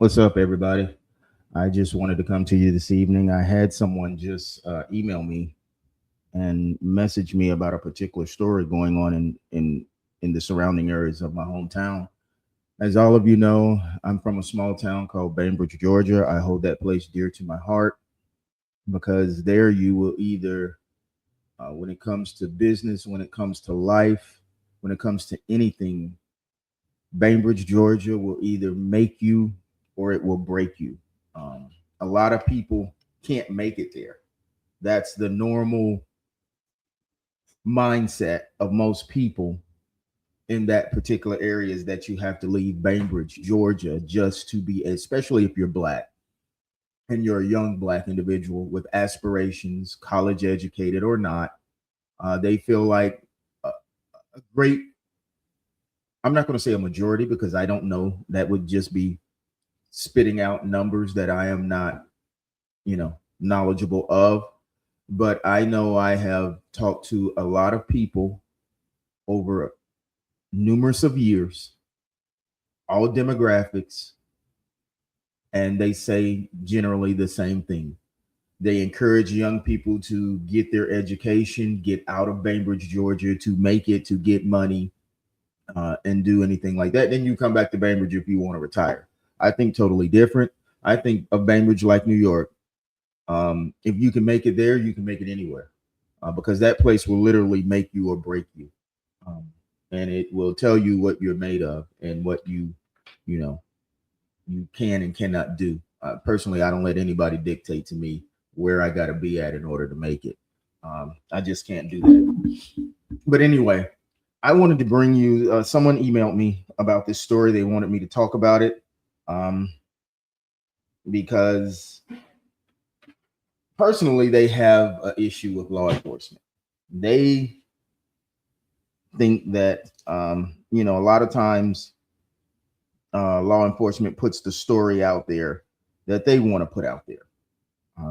What's up, everybody? I just wanted to come to you this evening. I had someone just email me and message me about a particular story going on in the surrounding areas of my hometown. As all of you know, I'm from a small town called Bainbridge, Georgia. I hold that place dear to my heart because there you will either, when it comes to business, when it comes to life, when it comes to anything, Bainbridge, Georgia will either make you or it will break you. Um, a lot of people can't make it there. That's the normal mindset of most people in that particular area is that you have to leave Bainbridge, Georgia, just to be, especially if you're black and you're a young black individual with aspirations, college educated or not. They feel like a great, I'm not going to say a majority because I don't know. That would just be spitting out numbers that I am not, knowledgeable of. But I know I have talked to a lot of people over numerous of years, all demographics, and they say generally the same thing. They encourage young people to get their education, get out of Bainbridge, Georgia, to make it, to get money, and do anything like that. Then you come back to Bainbridge if you want to retire. I think totally different. I think of Bainbridge like New York. If you can make it there, you can make it anywhere, because that place will literally make you or break you, um, and it will tell you what you're made of and what you know, you can and cannot do. Personally, I don't let anybody dictate to me where I got to be at in order to make it. I just can't do that. But anyway, I wanted to bring you. Someone emailed me about this story. They wanted me to talk about it um, because personally, they have an issue with law enforcement. They think that a lot of times law enforcement puts the story out there that they want to put out there.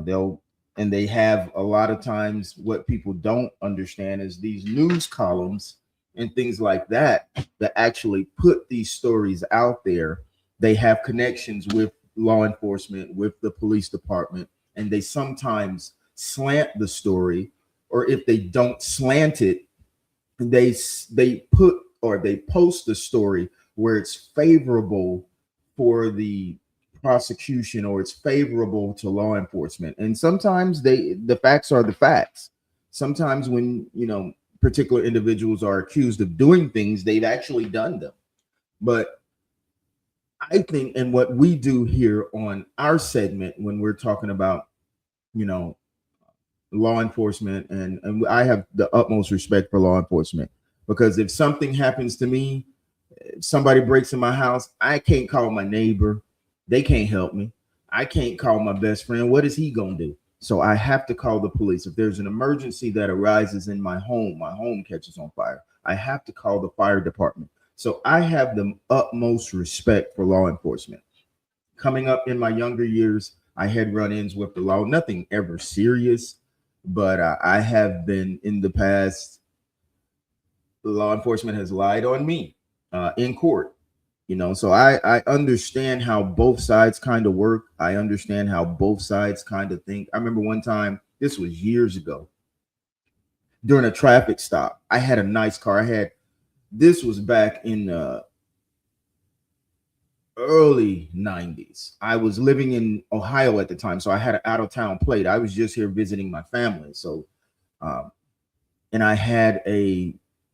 They'll and they have a lot of times what people don't understand is these news columns and things like that that actually put these stories out there. They have connections with law enforcement, with the police department, and they sometimes slant the story, or if they don't slant it, they put or they post the story where it's favorable for the prosecution or it's favorable to law enforcement. And sometimes the facts are the facts. Sometimes when particular individuals are accused of doing things, they've actually done them. But I think, and what we do here on our segment when we're talking about you know law enforcement, and I have the utmost respect for law enforcement, because if something happens to me, if somebody breaks in my house, I can't call my neighbor. They can't help me. I can't call my best friend. What is he going to do? So I have to call the police. If there's an emergency that arises in my home catches on fire, I have to call the fire department. So I have the utmost respect for law enforcement. Coming up in my younger years, I had run-ins with the law. Nothing ever serious, but I have been in the past. Law enforcement has lied on me in court. So I understand how both sides kind of work. I understand how both sides kind of think. I remember one time, this was years ago, during a traffic stop. I had a nice car. This was back in the early 90s. I was living in Ohio at the time, so I had an out of town plate. I was just here visiting my family. So, um, and I had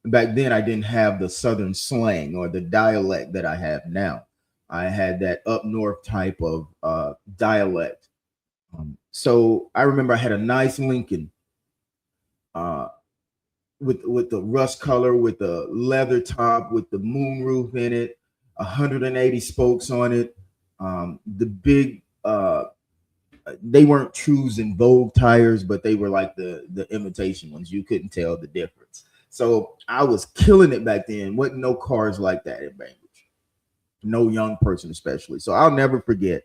back then I didn't have the Southern slang or the dialect that I have now. I had that up north type of dialect. So I remember I had a nice Lincoln uh, with the rust color, with the leather top, with the moon roof in it, 180 spokes on it. The big they weren't Trues and Vogue tires, but they were like the imitation ones. You couldn't tell the difference. So I was killing it back then. Wasn't no cars like that in Bainbridge. No young person especially. So I'll never forget.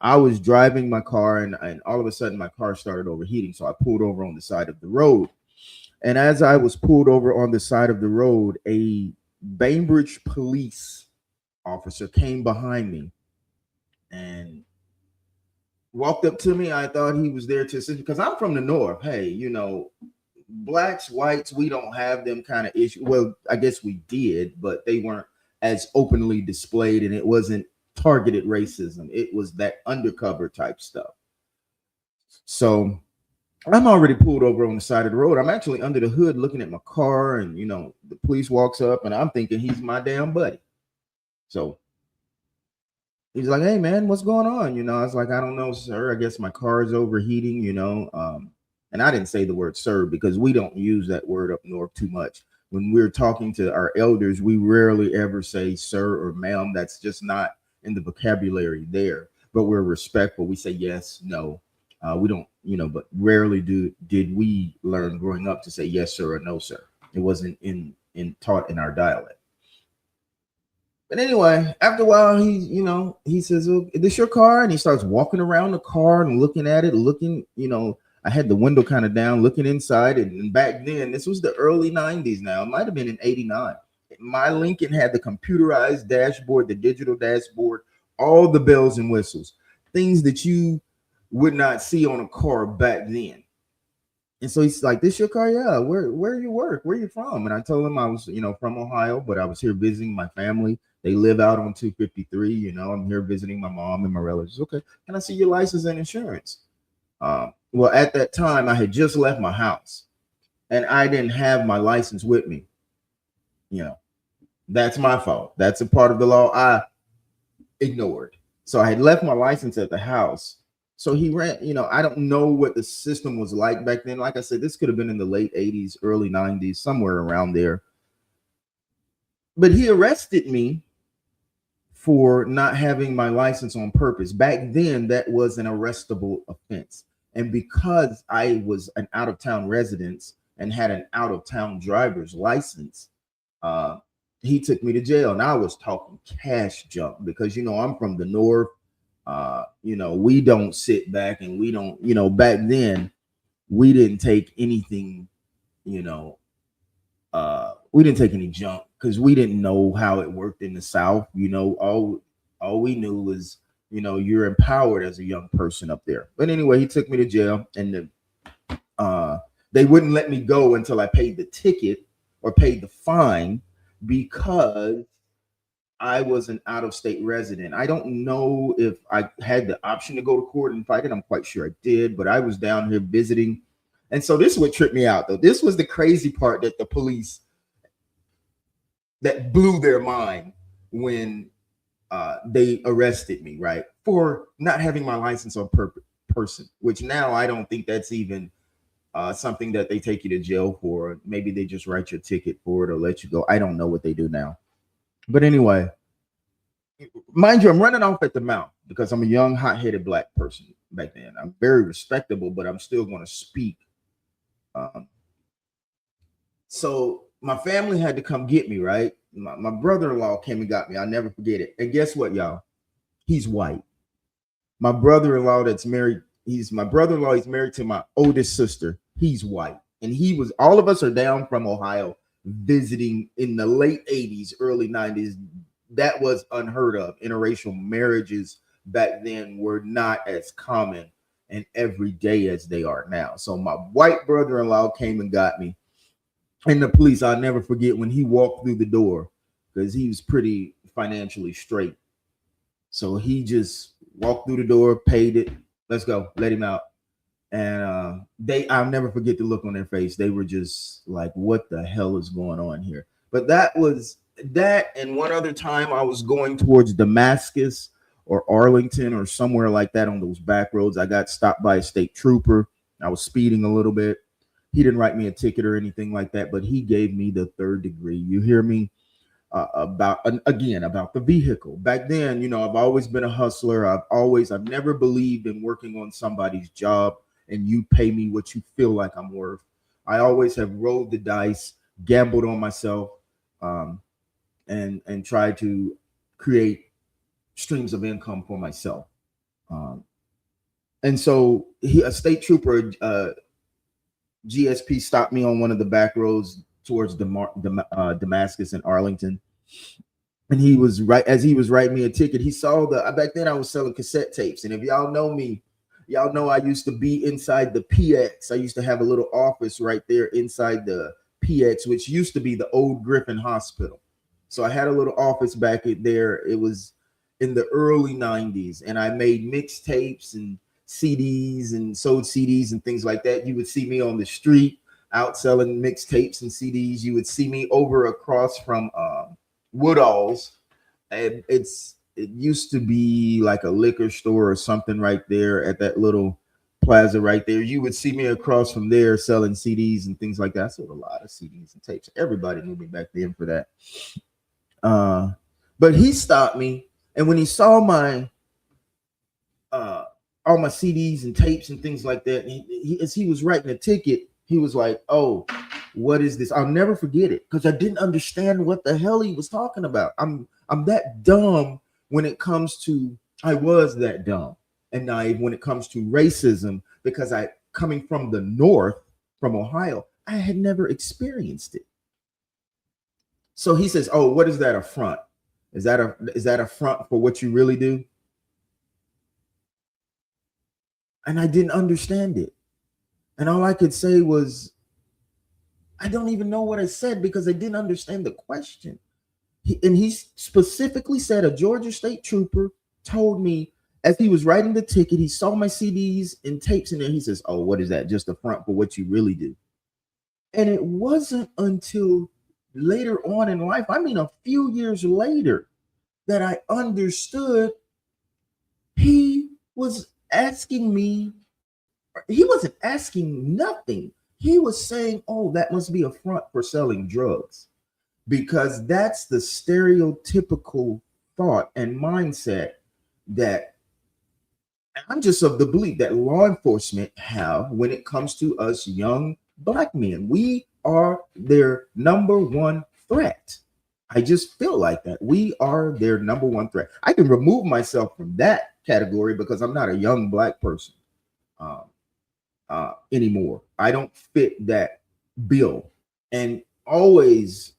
I was driving my car and all of a sudden my car started overheating. So I pulled over on the side of the road. And as I was pulled over on the side of the road, a Bainbridge police officer came behind me and walked up to me. I thought he was there to assist because I'm from the north. Hey, you know, blacks, whites, we don't have them kind of issues. Well, I guess we did, but they weren't as openly displayed, and it wasn't targeted racism. It was that undercover type stuff. So I'm already pulled over on the side of the road. I'm actually under the hood looking at my car, and you know, the police walks up, and I'm thinking he's my damn buddy. So he's like, "Hey man, what's going on?" You know, I was like, "I don't know, sir. I guess my car is overheating." You know, and I didn't say the word "sir" because we don't use that word up north too much. When we're talking to our elders, we rarely ever say "sir" or "ma'am." That's just not in the vocabulary there. But we're respectful. We say yes, no. We don't, you know, but rarely did we learn growing up to say yes, sir, or no, sir. It wasn't in taught in our dialect. But anyway, after a while, he says, "Oh, is this your car?" And he starts walking around the car and looking at it, looking, you know, I had the window kind of down, looking inside. And back then, this was the early 90s now. It might have been in 89. My Lincoln had the computerized dashboard, the digital dashboard, all the bells and whistles, things that you would not see on a car back then. And so he's like, "This your car?" "Yeah." Where you work? Where you from?" And I told him I was, you know, from Ohio, but I was here visiting my family. They live out on 253. You know, I'm here visiting my mom and my relatives. "Okay. Can I see your license and insurance?" Well, at that time, I had just left my house and I didn't have my license with me. You know, that's my fault. That's a part of the law I ignored. So I had left my license at the house. So he ran, you know, I don't know what the system was like back then. Like I said, this could have been in the late 80s, early 90s, somewhere around there. But he arrested me for not having my license on purpose. Back then, that was an arrestable offense. And because I was an out of town resident and had an out of town driver's license, uh, he took me to jail. And I was talking cash junk because, you know, I'm from the north. You know, we don't sit back and we don't, you know, back then we didn't take anything, you know, we didn't take any junk because we didn't know how it worked in the South. You know, all we knew was, you know, you're empowered as a young person up there. But anyway, he took me to jail, and they wouldn't let me go until I paid the ticket or paid the fine because I was an out-of-state resident. I don't know if I had the option to go to court and fight it. I'm quite sure I did, but I was down here visiting. And so this is what tripped me out, though. This was the crazy part that the police, that blew their mind when they arrested me, right? For not having my license on person, which now I don't think that's even something that they take you to jail for. Maybe they just write your ticket for it or let you go. I don't know what they do now. But anyway, mind you, I'm running off at the mouth because I'm a young, hot-headed black person back then. I'm very respectable, but I'm still going to speak. So my family had to come get me, right? My brother-in-law came and got me. I'll never forget it. And guess what, y'all? He's white. My brother-in-law that's married, he's my brother-in-law. He's married to my oldest sister. He's white. And all of us are down from Ohio visiting in the late 80s, early 90s. That was unheard of. Interracial marriages back then were not as common and everyday as they are now. So my white brother-in-law came and got me. And the police, I'll never forget when he walked through the door because he was pretty financially straight. So he just walked through the door, paid it. Let's go, let him out. And I'll never forget the look on their face. They were just like, "What the hell is going on here?" But that was that. And one other time I was going towards Damascus or Arlington or somewhere like that on those back roads. I got stopped by a state trooper. I was speeding a little bit. He didn't write me a ticket or anything like that, but he gave me the third degree. You hear me? About the vehicle. Back then, you know, I've always been a hustler. I've never believed in working on somebody's job and you pay me what you feel like I'm worth. I always have rolled the dice, gambled on myself, and tried to create streams of income for myself. And so a state trooper, GSP, stopped me on one of the back roads towards Damascus and Arlington. And he was right as he was writing me a ticket. He saw back then I was selling cassette tapes. And if y'all know me, y'all know I used to be inside the PX. I used to have a little office right there inside the PX, which used to be the old Griffin Hospital. So I had a little office back there. It was in the early 90s, and I made mixtapes and CDs and sold CDs and things like that. You would see me on the street out selling mixtapes and CDs. You would see me over across from Woodall's, and it used to be like a liquor store or something right there at that little plaza right there. You would see me across from there selling CDs and things like that. I sold a lot of CDs and tapes. Everybody knew me back then for that. But he stopped me, and when he saw my all my CDs and tapes and things like that, as he was writing a ticket, he was like, "Oh, what is this?" I'll never forget it because I didn't understand what the hell he was talking about. I'm that dumb when it comes to, I was that dumb and naive when it comes to racism, because I, coming from the North, from Ohio, I had never experienced it. So he says, "Oh, what is that, a front? Is that a front for what you really do?" And I didn't understand it. And all I could say was, I don't even know what I said because I didn't understand the question. He specifically said a Georgia State trooper told me as he was writing the ticket, he saw my CDs and tapes in there. He says, "Oh, what is that? Just a front for what you really do." And it wasn't until later on in life, I mean, a few years later, that I understood he was asking me, he wasn't asking nothing. He was saying, "Oh, that must be a front for selling drugs," because that's the stereotypical thought and mindset that I'm just of the belief that law enforcement have when it comes to us young Black men. We are their number one threat. I just feel like that. We are their number one threat. I can remove myself from that category because I'm not a young Black person anymore. I don't fit that bill. And always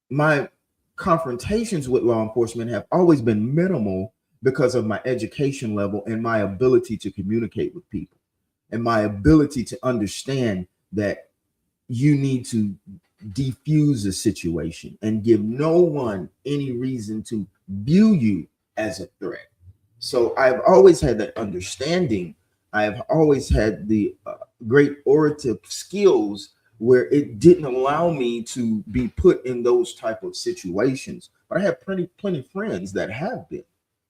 my confrontations with law enforcement have always been minimal because of my education level and my ability to communicate with people and my ability to understand that you need to defuse a situation and give no one any reason to view you as a threat. So I've always had that understanding. I've always had the great orative skills where it didn't allow me to be put in those type of situations. But I have plenty friends that have been.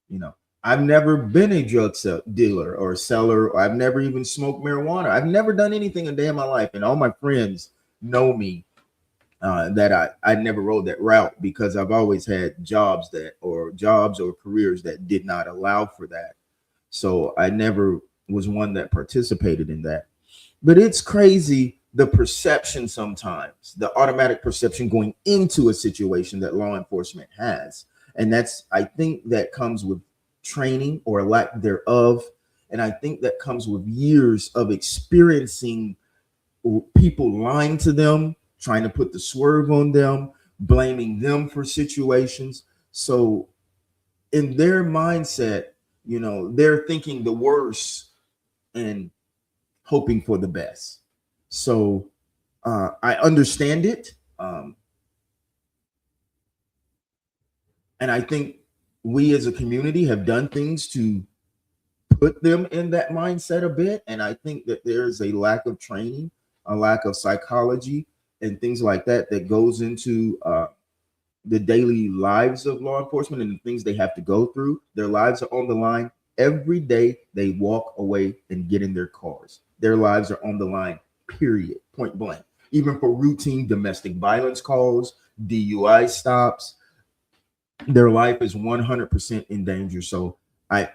You know, I've never been a drug dealer or seller. Or I've never even smoked marijuana. I've never done anything a day in my life, and all my friends know me that I never rode that route because I've always had jobs or careers that did not allow for that. So I never was one that participated in that. But it's crazy the perception sometimes, the automatic perception going into a situation that law enforcement has. And I think that comes with training or lack thereof. And I think that comes with years of experiencing people lying to them, trying to put the swerve on them, blaming them for situations. So in their mindset, they're thinking the worst and hoping for the best. So I understand it. And I think we as a community have done things to put them in that mindset a bit. And I think that there's a lack of training, a lack of psychology and things like that that goes into the daily lives of law enforcement and the things they have to go through. Their lives are on the line. Every day they walk away and get in their cars. Their lives are on the line, period, point blank. Even for routine domestic violence calls, DUI stops, their life is 100% in danger. So I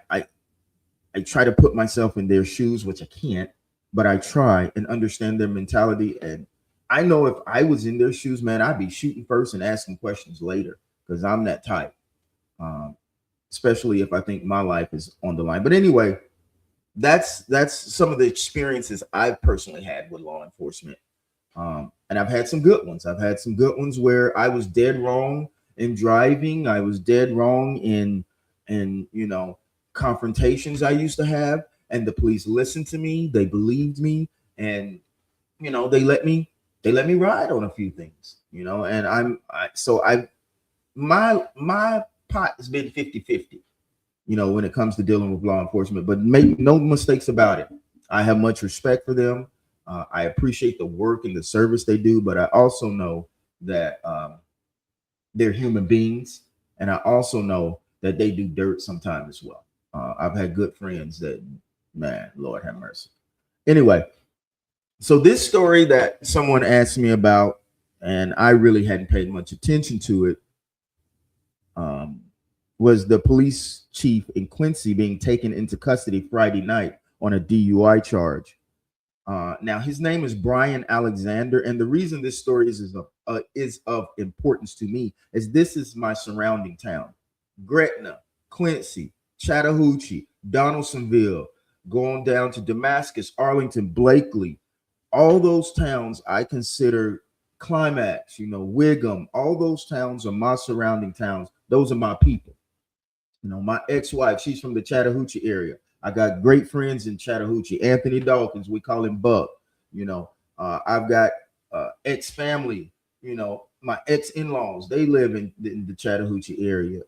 try to put myself in their shoes, which I can't, but I try and understand their mentality. And I know if I was in their shoes, man, I'd be shooting first and asking questions later because I'm that type, especially if I think my life is on the line. But anyway, that's some of the experiences I've personally had with law enforcement. And I've had some good ones. I've had some good ones where I was dead wrong in driving. I was dead wrong in confrontations I used to have, and the police listened to me. They believed me, and they let me ride on a few things. And my pot has been 50-50, when it comes to dealing with law enforcement. But make no mistakes about it. I have much respect for them. I appreciate the work and the service they do, but I also know that they're human beings, and I also know that they do dirt sometimes as well. I've had good friends that, man, Lord have mercy. Anyway, so this story that someone asked me about, and I really hadn't paid much attention to it, was the police chief in Quincy being taken into custody Friday night on a DUI charge. Now, his name is Brian Alexander, and the reason this story is of importance to me is this is my surrounding town: Gretna, Quincy, Chattahoochee, Donaldsonville, going down to Damascus, Arlington, Blakely. All those towns I consider Climax, Wiggum. All those towns are my surrounding towns. Those are my people. My ex-wife, she's from the Chattahoochee area. I got great friends in Chattahoochee. Anthony Dawkins, we call him Buck. I've got ex-family, my ex-in-laws, they live in the Chattahoochee area,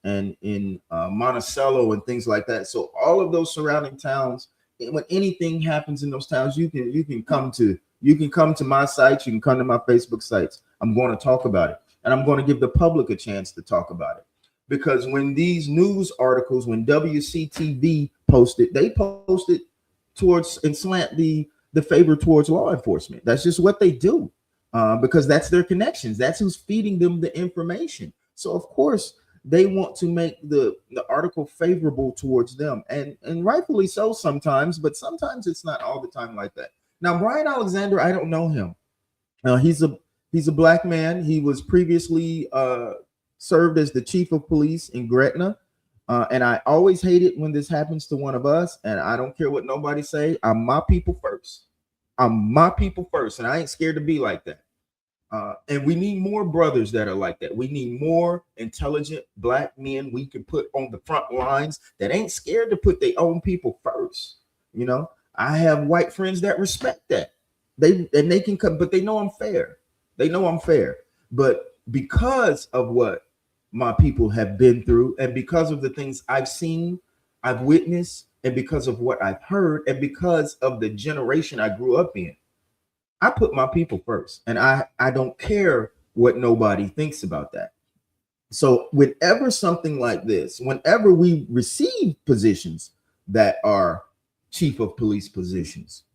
and in Monticello and things like that. So all of those surrounding towns, when anything happens in those towns, you can come to my sites, you can come to my Facebook sites. I'm going to talk about it, and I'm going to give the public a chance to talk about it. Because when these news articles, when WCTV posted, they posted towards and slant the favor towards law enforcement. That's just what they do, because that's their connections. That's who's feeding them the information. So of course they want to make the article favorable towards them, and rightfully so sometimes, but sometimes it's not all the time like that. Now, Brian Alexander, I don't know him. He's a black man. He was previously served as the chief of police in Gretna. And I always hate it when this happens to one of us. And I don't care what nobody say. I'm my people first. I'm my people first. And I ain't scared to be like that. And we need more brothers that are like that. We need more intelligent black men we can put on the front lines that ain't scared to put their own people first. I have white friends that respect that. They can come, but they know I'm fair. They know I'm fair. But because of what my people have been through, and because of the things I've seen, I've witnessed, and because of what I've heard, and because of the generation I grew up in, I put my people first, and I don't care what nobody thinks about that. So whenever something like this, whenever we receive positions that are chief of police positions,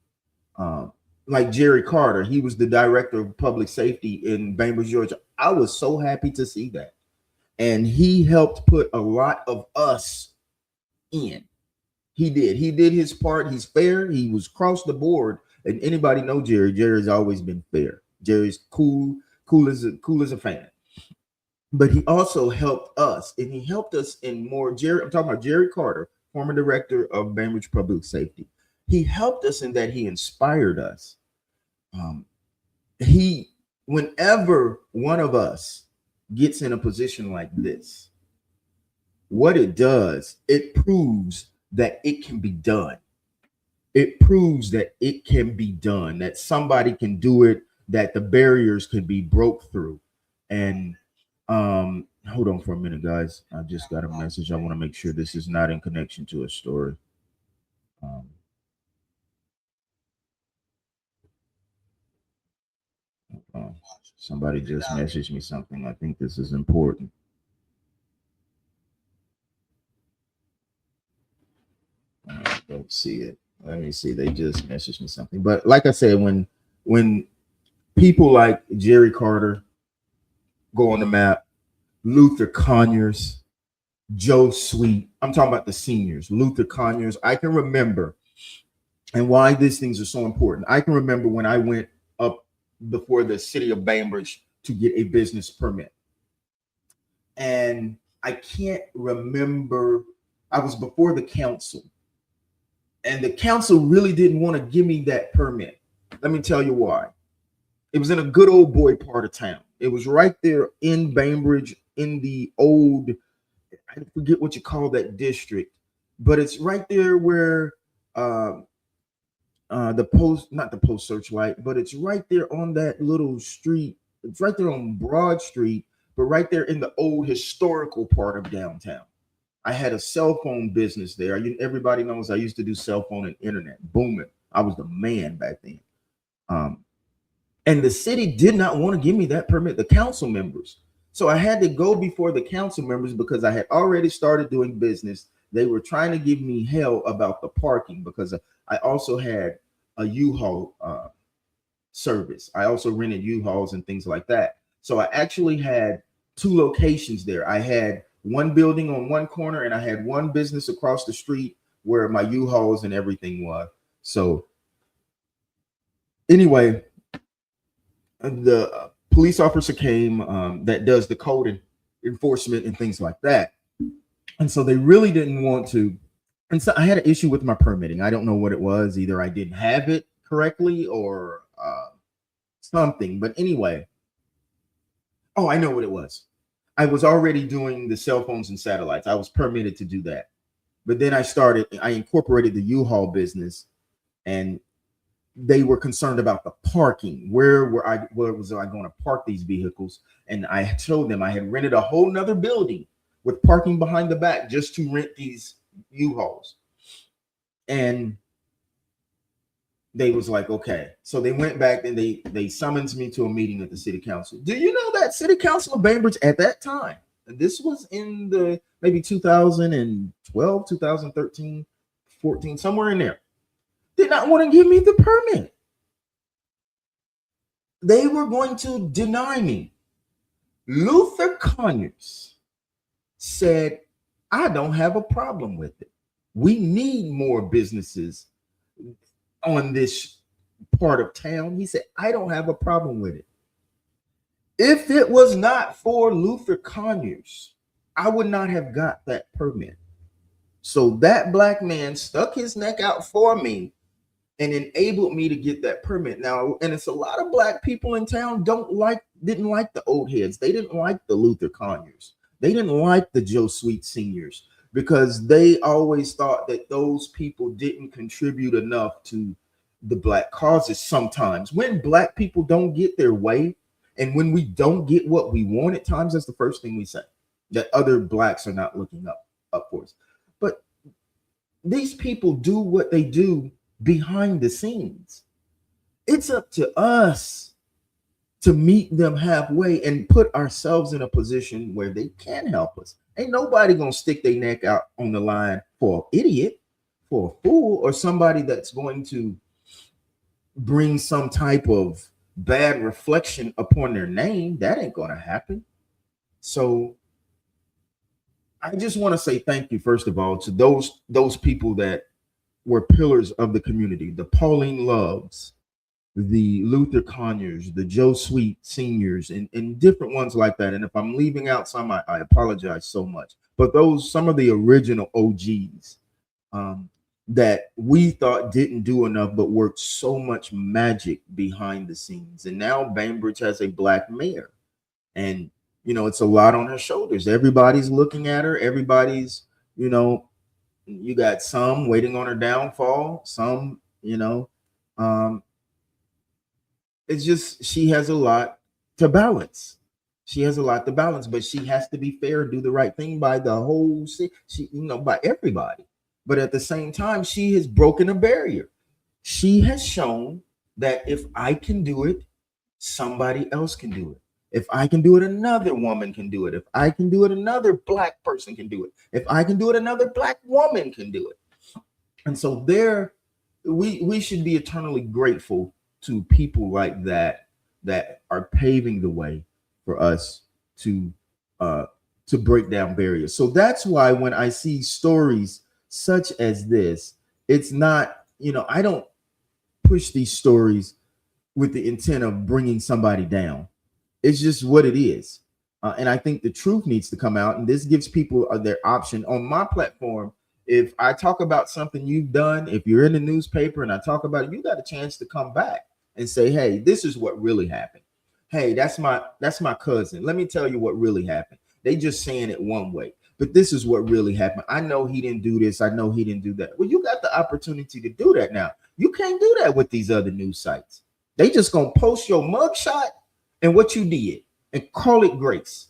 like Jerry Carter, he was the director of public safety in Bainbridge, Georgia. I was so happy to see that. And he helped put a lot of us in. He did his part. He's fair. He was across the board. And anybody know Jerry? Jerry's always been fair. Jerry's cool as a fan. But he also helped us, and he helped us in more. I'm talking about Jerry Carter, former director of Bainbridge Public Safety. He helped us in that he inspired us. Whenever one of us gets in a position like this, what it does, it proves that it can be done. It proves that it can be done, that somebody can do it, that the barriers can be broke through. And hold on for a minute, guys. I just got a message. I want to make sure this is not in connection to a story. Somebody just messaged me something. I think this is important. Don't see it. Let me see. They just messaged me something. But like I said, when people like Jerry Carter go on the map, Luther Conyers, Joe Sweet, I'm talking about the seniors, Luther Conyers. I can remember, and why these things are so important. I can remember when I went up before the city of Bainbridge to get a business permit. And I can't remember, I was before the council. And the council really didn't want to give me that permit. Let me tell you why. It was in a good old boy part of town. It was right there in Bainbridge in the old, I forget what you call that district, but it's right there where uh, the post, not the post searchlight, but it's right there on that little street. It's right there on Broad Street, but right there in the old historical part of downtown. I had a cell phone business there. Everybody knows I used to do cell phone and internet booming. I was the man back then. Um, and the city did not want to give me that permit, the council members. So I had to go before the council members because I had already started doing business. They were trying to give me hell about the parking because I also had a U-Haul service. I also rented U-Hauls and things like that. So I actually had two locations there. I had one building on one corner and I had one business across the street where my U-Hauls and everything was. So anyway, the police officer came that does the code enforcement and things like that. And so they really didn't want to. And so I had an issue with my permitting. I don't know what it was. Either I didn't have it correctly or something. But anyway, oh, I know what it was. I was already doing the cell phones and satellites. I was permitted to do that. But then I incorporated the U-Haul business, and they were concerned about the parking. Where was I going to park these vehicles? And I told them I had rented a whole nother building with parking behind the back just to rent these U-Hauls. And they was like, okay. So they went back and they summoned me to a meeting at the city council. Do you know that city council of Bainbridge at that time, and this was in the maybe 2012, 2013, 14, somewhere in there, did not want to give me the permit. They were going to deny me. Luther Conyers said, I don't have a problem with it. We need more businesses on this part of town. He said, I don't have a problem with it. If it was not for Luther Conyers, I would not have got that permit. So that black man stuck his neck out for me and enabled me to get that permit. Now, and it's a lot of black people in town didn't like the old heads. They didn't like the Luther Conyers. They didn't like the Joe Sweet seniors because they always thought that those people didn't contribute enough to the black causes. Sometimes when black people don't get their way and when we don't get what we want at times, that's the first thing we say, that other blacks are not looking up for us. But these people do what they do behind the scenes. It's up to us to meet them halfway and put ourselves in a position where they can help us. Ain't nobody gonna stick their neck out on the line for an idiot, for a fool, or somebody that's going to bring some type of bad reflection upon their name. That ain't gonna happen. So I just want to say thank you, first of all, to those people that were pillars of the community, the Pauline Loves, the Luther Conyers, the Joe Sweet seniors, and different ones like that. And if I'm leaving out some, I apologize so much. But some of the original OGs that we thought didn't do enough, but worked so much magic behind the scenes. And now Bainbridge has a black mayor, and it's a lot on her shoulders. Everybody's looking at her. Everybody's, you got some waiting on her downfall. Some, it's just she has a lot to balance. She has a lot to balance, but she has to be fair and do the right thing by the whole by everybody. But at the same time, she has broken a barrier. She has shown that if I can do it, somebody else can do it. If I can do it, another woman can do it. If I can do it, another black person can do it. If I can do it, another black woman can do it. And so we should be eternally grateful to people like that are paving the way for us to break down barriers. So that's why when I see stories such as this, it's not, I don't push these stories with the intent of bringing somebody down. It's just what it is. And I think the truth needs to come out, and this gives people their option. On my platform, if I talk about something you've done, if you're in the newspaper and I talk about it, you got a chance to come back and say, hey, this is what really happened. hey, that's my cousin. Let me tell you what really happened. They just saying it one way, but this is what really happened. I know he didn't do this. I know he didn't do that. Well, you got the opportunity to do that now. You can't do that with these other news sites. They just gonna post your mugshot and what you did and call it grace.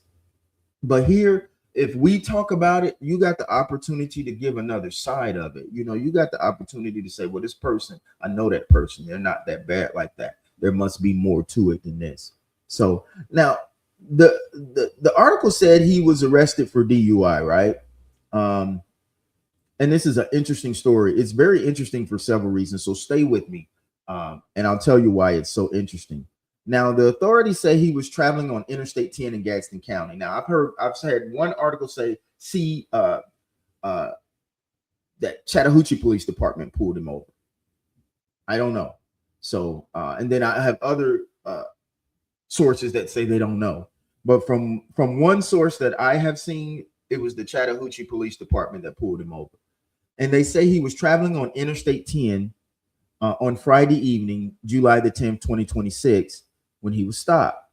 But here, if we talk about it, you got the opportunity to give another side of it. You know, you got the opportunity to say, well, this person, I know that person. They're not that bad like that. There must be more to it than this. So now the article said he was arrested for DUI, right? And this is an interesting story. It's very interesting for several reasons. So stay with me. And I'll tell you why it's so interesting. Now, the authorities say he was traveling on Interstate 10 in Gadsden County. Now, I've had one article say, that Chattahoochee Police Department pulled him over. I don't know. So, and then I have other sources that say they don't know. But from one source that I have seen, it was the Chattahoochee Police Department that pulled him over. And they say he was traveling on Interstate 10 on Friday evening, July the 10th, 2026, when he was stopped.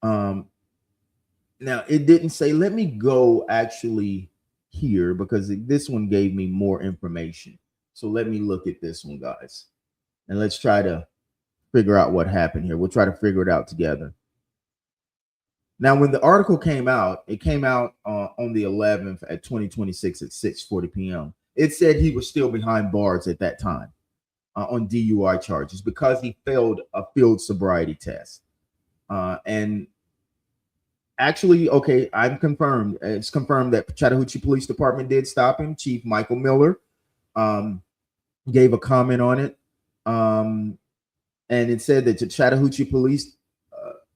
Now, it didn't say, let me go actually here because this one gave me more information. So let me look at this one, guys. And let's try to figure out what happened here. We'll try to figure it out together. Now, when the article came out, it came out on the 11th at 2026 at 6:40 p.m. It said he was still behind bars at that time on DUI charges because he failed a field sobriety test. And actually, okay, I'm confirmed. It's confirmed that Chattahoochee Police Department did stop him. Chief Michael Miller gave a comment on it. And it said that the Chattahoochee Police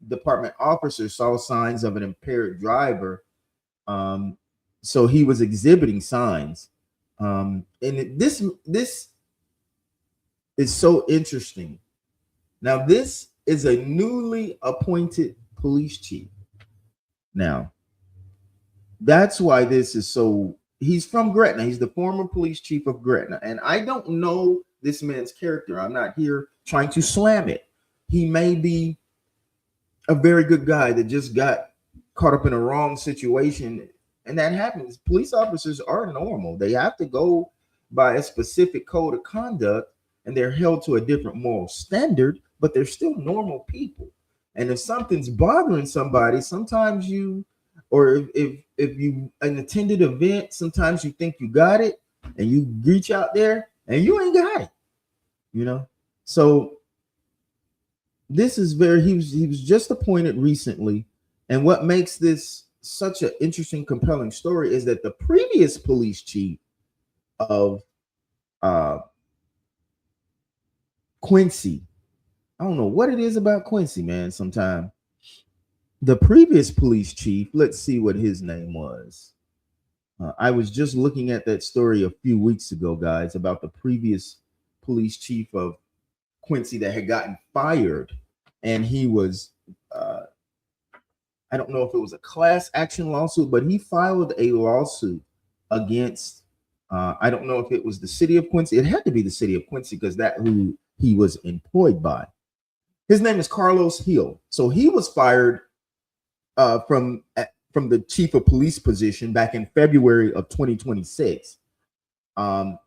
Department officer saw signs of an impaired driver. So he was exhibiting signs. And this is so interesting. Now, this is a newly appointed police chief. Now, that's why this is so. He's from Gretna. He's the former police chief of Gretna. And I don't know this man's character. I'm not here trying to slam it. He may be a very good guy that just got caught up in a wrong situation. And that happens. Police officers are normal. They have to go by a specific code of conduct and they're held to a different moral standard, but they're still normal people. And if something's bothering somebody, sometimes if you an attended event, sometimes you think you got it and you reach out there and you ain't got it, you know? So this is he was just appointed recently. And what makes this such an interesting, compelling story is that the previous police chief of Quincy, I don't know what it is about Quincy, man. Sometimes the previous police chief, let's see what his name was. I was just looking at that story a few weeks ago, guys, about the previous police chief of Quincy that had gotten fired, and he was I don't know if it was a class action lawsuit, but he filed a lawsuit against I don't know if it was the city of Quincy. It had to be the city of Quincy because that's who he was employed by. His name is Carlos Hill. So he was fired from the chief of police position back in February of 2026. And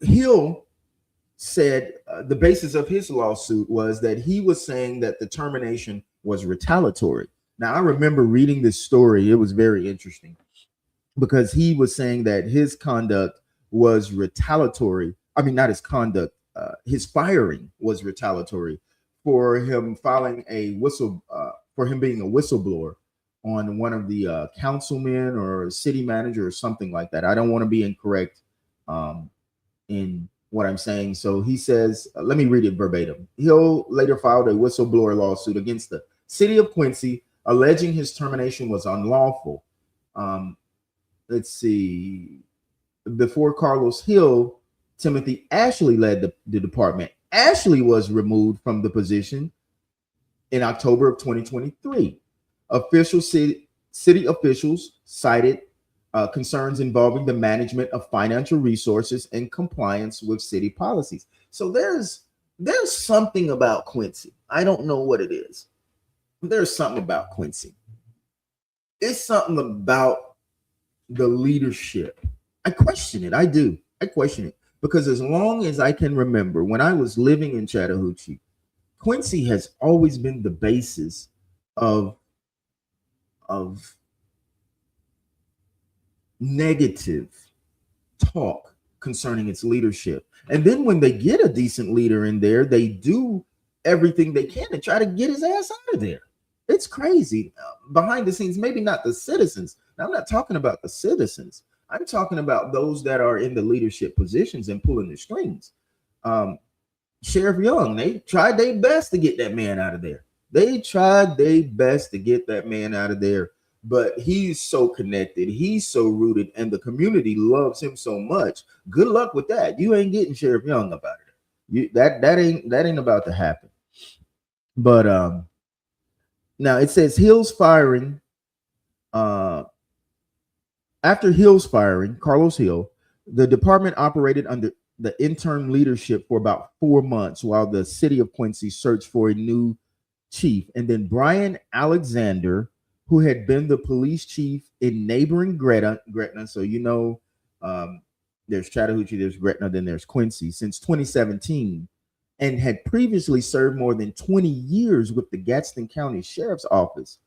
Hill said the basis of his lawsuit was that he was saying that the termination was retaliatory. Now, I remember reading this story. It was very interesting because he was saying that his conduct was retaliatory. I mean, not his conduct, his firing was retaliatory for him filing a for him being a whistleblower on one of the councilmen or city manager or something like that. I don't want to be incorrect in what I'm saying. So he says, let me read it verbatim. Hill later filed a whistleblower lawsuit against the city of Quincy, alleging his termination was unlawful. Let's see. Before Carlos Hill, Timothy Ashley led the department. Ashley was removed from the position in October of 2023. City officials cited concerns involving the management of financial resources and compliance with city policies. So there's there's something about Quincy. I don't know what it is. There's something about Quincy. It's something about the leadership. I question it. I do. I question it because as long as I can remember, when I was living in Chattahoochee, Quincy has always been the basis of of negative talk concerning its leadership. And then when they get a decent leader in there, they do everything they can to try to get his ass out of there. It's crazy. Behind the scenes, maybe not the citizens. Now, I'm not talking about the citizens. I'm talking about those that are in the leadership positions and pulling the strings. Sheriff Young, they tried their best to get that man out of there. They tried their best to get that man out of there, but he's so connected, he's so rooted, and the community loves him so much. Good luck with that. You ain't getting Sheriff Young about it. That ain't about to happen. But now it says Hill's firing. After Hill's firing, Carlos Hill, the department operated under the interim leadership for about 4 months while the city of Quincy searched for a new chief. And then Brian Alexander, who had been the police chief in neighboring Gretna, so there's Chattahoochee, there's Gretna, then there's Quincy, since 2017, and had previously served more than 20 years with the Gadsden County Sheriff's Office,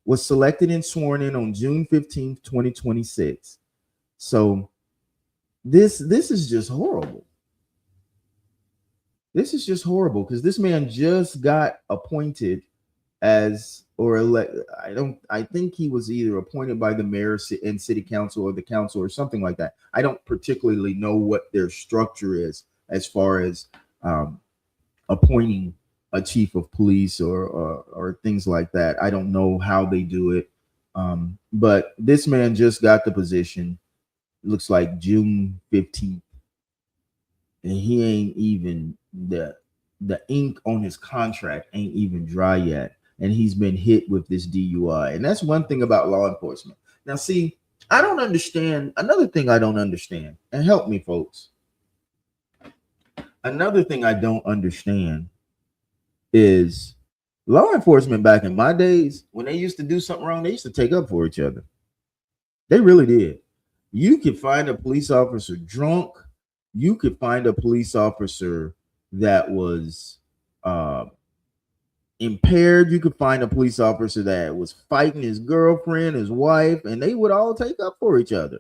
was selected and sworn in on June 15th, 2026. So this is just horrible. This is just horrible because this man just got appointed as I think he was either appointed by the mayor and city council or the council or something like that. I don't particularly know what their structure is as far as appointing a chief of police or things like that. I don't know how they do it. But this man just got the position. Looks like June 15th. And he ain't even the ink on his contract ain't even dry yet. And he's been hit with this DUI. And that's one thing about law enforcement. Now, see, I don't understand. Another thing I don't understand, and help me, folks. Another thing I don't understand is law enforcement back in my days, when they used to do something wrong, they used to take up for each other. They really did. You could find a police officer drunk. You could find a police officer that was impaired. You could find a police officer that was fighting his girlfriend, his wife, and they would all take up for each other.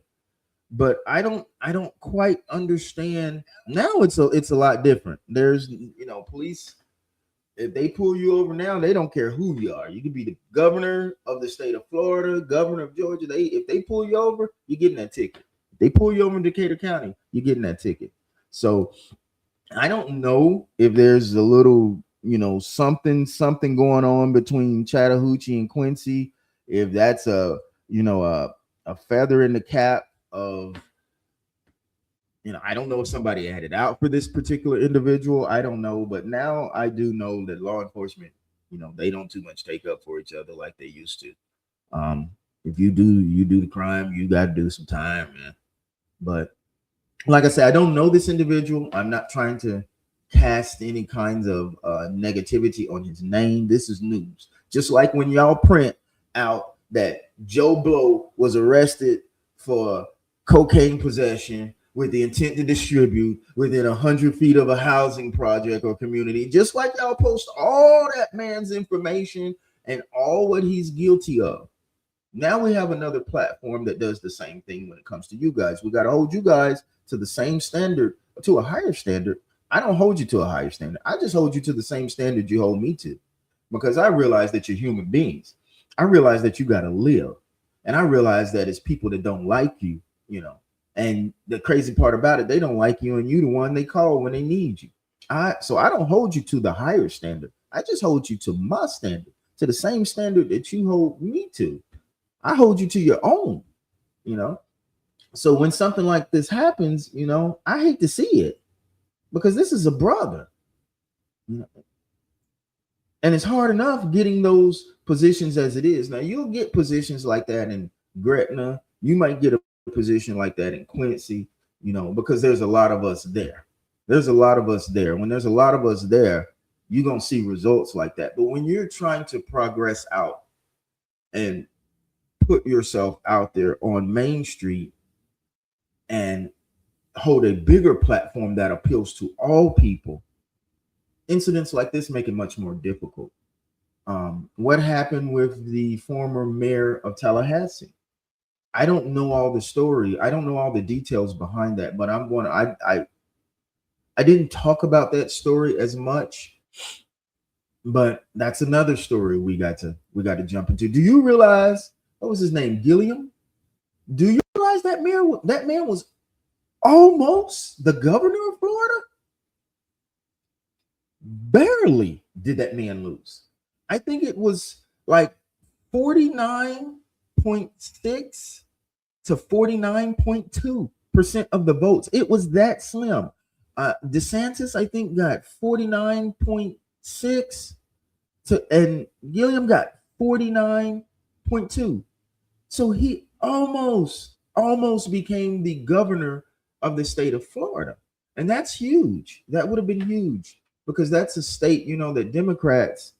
But I don't quite understand. Now it's a lot different. There's police. If they pull you over now, they don't care who you are. You could be the governor of the state of Florida, governor of Georgia. If they pull you over, you're getting that ticket. If they pull you over in Decatur County, you're getting that ticket. So I don't know if there's a little, something going on between Chattahoochee and Quincy. If that's a feather in the cap of, I don't know if somebody had it out for this particular individual. I don't know, but now I do know that law enforcement, they don't too much take up for each other like they used to. If you do the crime, you got to do some time, man. But like I said, I don't know this individual. I'm not trying to cast any kinds of negativity on his name. This is news. Just like when y'all print out that Joe Blow was arrested for cocaine possession with the intent to distribute within 100 feet of a housing project or community, just like y'all post all that man's information and all what he's guilty of. Now we have another platform that does the same thing when it comes to you guys. We got to hold you guys to the same standard, to a higher standard. I don't hold you to a higher standard. I just hold you to the same standard you hold me to, because I realize that you're human beings. I realize that you got to live. And I realize that it's people that don't like you, And the crazy part about it, they don't like you, and you the one they call when they need you. So I don't hold you to the higher standard. I just hold you to my standard, to the same standard that you hold me to. I hold you to your own, So when something like this happens, I hate to see it, because this is a brother. And it's hard enough getting those positions as it is. Now, you'll get positions like that in Gretna. You might get a position like that in Quincy, because there's a lot of us there. There's a lot of us there. When there's a lot of us there, you're going to see results like that. But when you're trying to progress out and put yourself out there on Main Street and hold a bigger platform that appeals to all people, incidents like this make it much more difficult. What happened with the former mayor of Tallahassee? I don't know all the story. I don't know all the details behind that, but I didn't talk about that story as much, but that's another story we got to jump into. Do you realize, what was his name? Gilliam? Do you realize that man was almost the governor of Florida? Barely did that man lose. I think it was like 49.6 to 49.2% of the votes. It was that slim. DeSantis, I think, got 49.6 and Gilliam got 49.2. So he almost became the governor of the state of Florida. And that's huge. That would have been huge because that's a state, that Democrats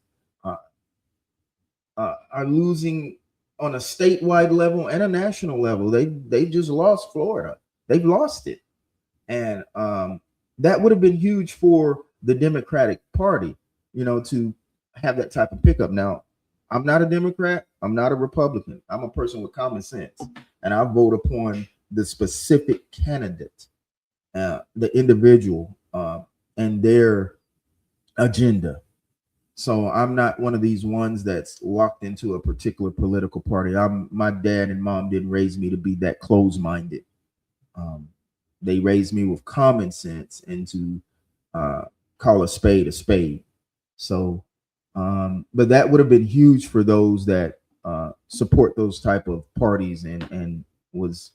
are losing on a statewide level and a national level. They just lost Florida. They've lost it. And that would have been huge for the Democratic Party, to have that type of pickup. Now, I'm not a Democrat. I'm not a Republican. I'm a person with common sense. And I vote upon the specific candidate, the individual, and their agenda. So I'm not one of these ones that's locked into a particular political party. My dad and mom didn't raise me to be that closed-minded. They raised me with common sense and to call a spade a spade. So, but that would have been huge for those that support those type of parties and was.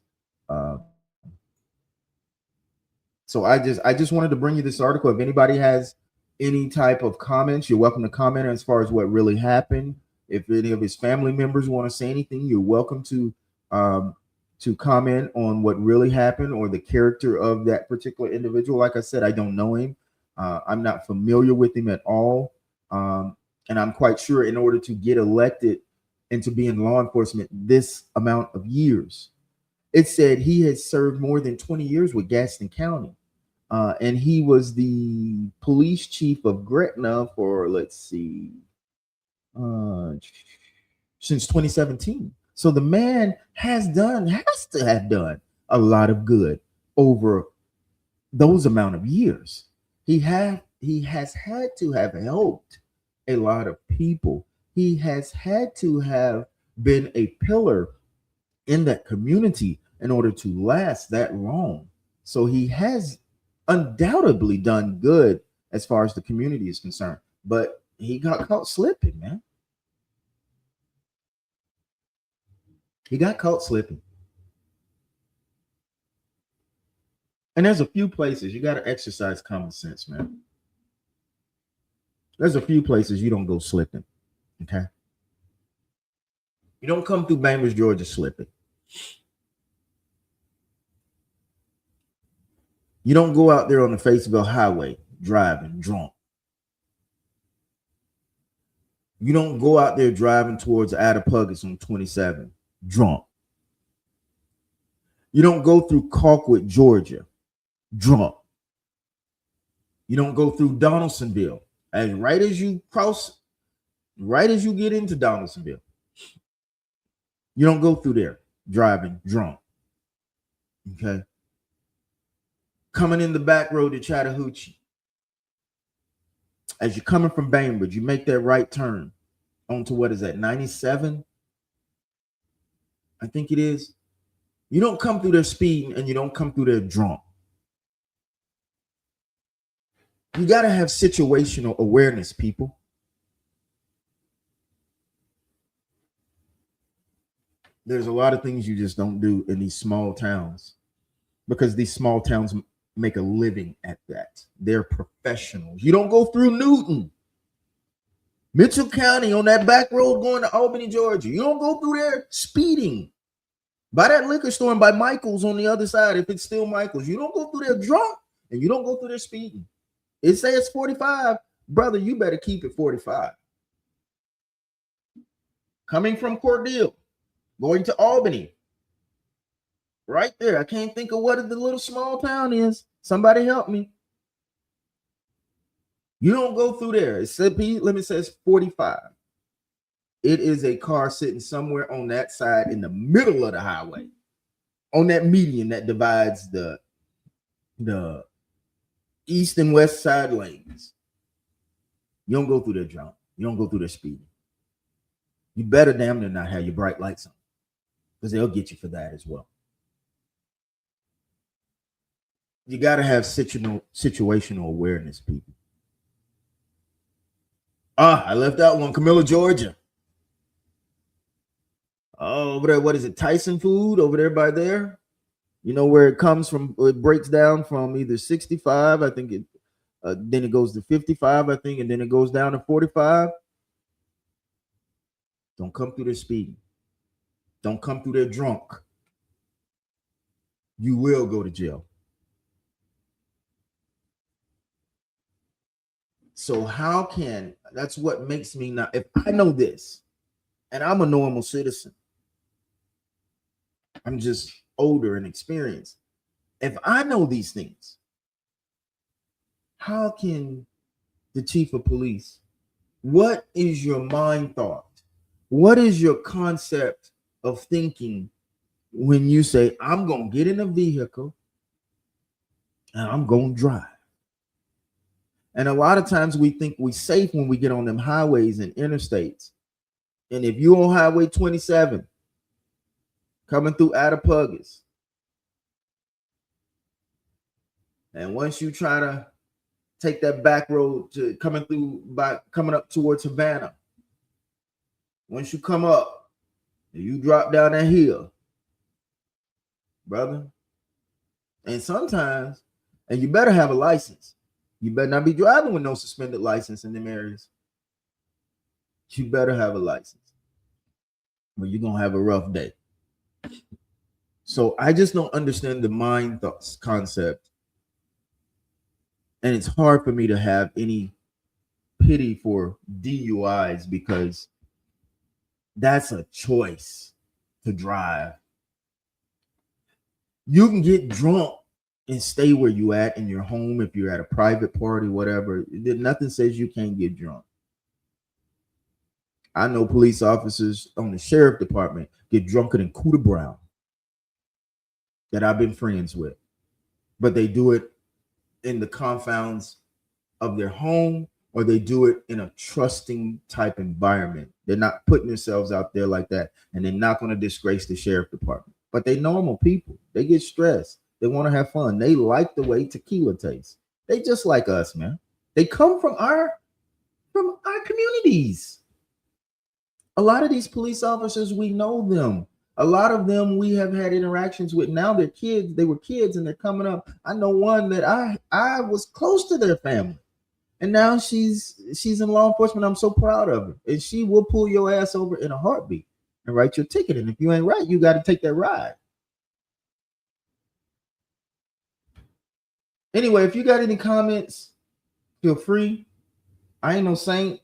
So I just wanted to bring you this article. If anybody has any type of comments, you're welcome to comment as far as what really happened. If any of his family members want to say anything, you're welcome to comment on what really happened or the character of that particular individual. Like I said, I don't know him. I'm not familiar with him at all. And I'm quite sure in order to get elected and to be in law enforcement this amount of years, it said he had served more than 20 years with Gaston County. And he was the police chief of Gretna for, since 2017. So the man has to have done a lot of good over those amount of years. He has had to have helped a lot of people. He has had to have been a pillar in that community in order to last that long. So he has undoubtedly done good as far as the community is concerned, but he got caught slipping, man. He got caught slipping. And there's a few places you got to exercise common sense, man. There's a few places you don't go slipping, okay? You don't come through Bainbridge, Georgia slipping. You don't go out there on the Fayetteville Highway driving drunk. You don't go out there driving towards Attapulgis on 27 drunk. You don't go through Colquitt, Georgia drunk. You don't go through Donaldsonville. And right as you get into Donaldsonville, you don't go through there driving drunk. Okay. Coming in the back road to Chattahoochee. As you're coming from Bainbridge, you make that right turn onto what is that, 97? I think it is. You don't come through there speeding and you don't come through there drunk. You got to have situational awareness, people. There's a lot of things you just don't do in these small towns because these small towns make a living at that. They're professionals. You don't go through Newton, Mitchell County on that back road going to Albany, Georgia. You don't go through there speeding. By that liquor store and by Michael's on the other side, if it's still Michael's, you don't go through there drunk and you don't go through there speeding. It says it's 45, brother, you better keep it 45. Coming from Cordele, going to Albany, right there. I can't think of what the little small town is. Somebody help me. You don't go through there. It said, limit says 45. It is a car sitting somewhere on that side in the middle of the highway, on that median that divides the east and west side lanes. You don't go through their jump. You don't go through their speeding. You better damn near not have your bright lights on, because they'll get you for that as well. You got to have situational awareness, people. I left out one. Camilla, Georgia. Oh, over there, what is it? Tyson Food over there by there. You know where it comes from? It breaks down from either 65, I think it, then it goes to 55, I think, and then it goes down to 45. Don't come through there speeding. Don't come through there drunk. You will go to jail. So how can, that's what makes me not, if I know this, and I'm a normal citizen, I'm just older and experienced. If I know these things, how can the chief of police, what is your mind thought? What is your concept of thinking when you say, I'm going to get in a vehicle and I'm going to drive? And a lot of times we think we're safe when we get on them highways and interstates. And if you're on Highway 27, coming through Attapulgis, and once you try to take that back road to coming up towards Havana, once you come up and you drop down that hill, brother, and sometimes, and you better have a license. You better not be driving with no suspended license in them areas. You better have a license, or you're going to have a rough day. So I just don't understand the mind thoughts concept. And it's hard for me to have any pity for DUIs, because that's a choice to drive. You can get drunk and stay where you at in your home if you're at a private party, whatever. Nothing says you can't get drunk. I know police officers on the sheriff department get drunker than Cooter Brown that I've been friends with, but they do it in the confounds of their home, or they do it in a trusting type environment. They're not putting themselves out there like that, and they're not going to disgrace the sheriff department. But they normal people. They get stressed. They want to have fun. They like the way tequila tastes. They just like us, man. They come from our communities. A lot of these police officers, we know them. A lot of them we have had interactions with. Now they're kids. They were kids and they're coming up. I know one that I was close to their family, and now she's in law enforcement. I'm so proud of her, and she will pull your ass over in a heartbeat and write your ticket. And if you ain't right, you got to take that ride. Anyway, if you got any comments, feel free. I ain't no saint.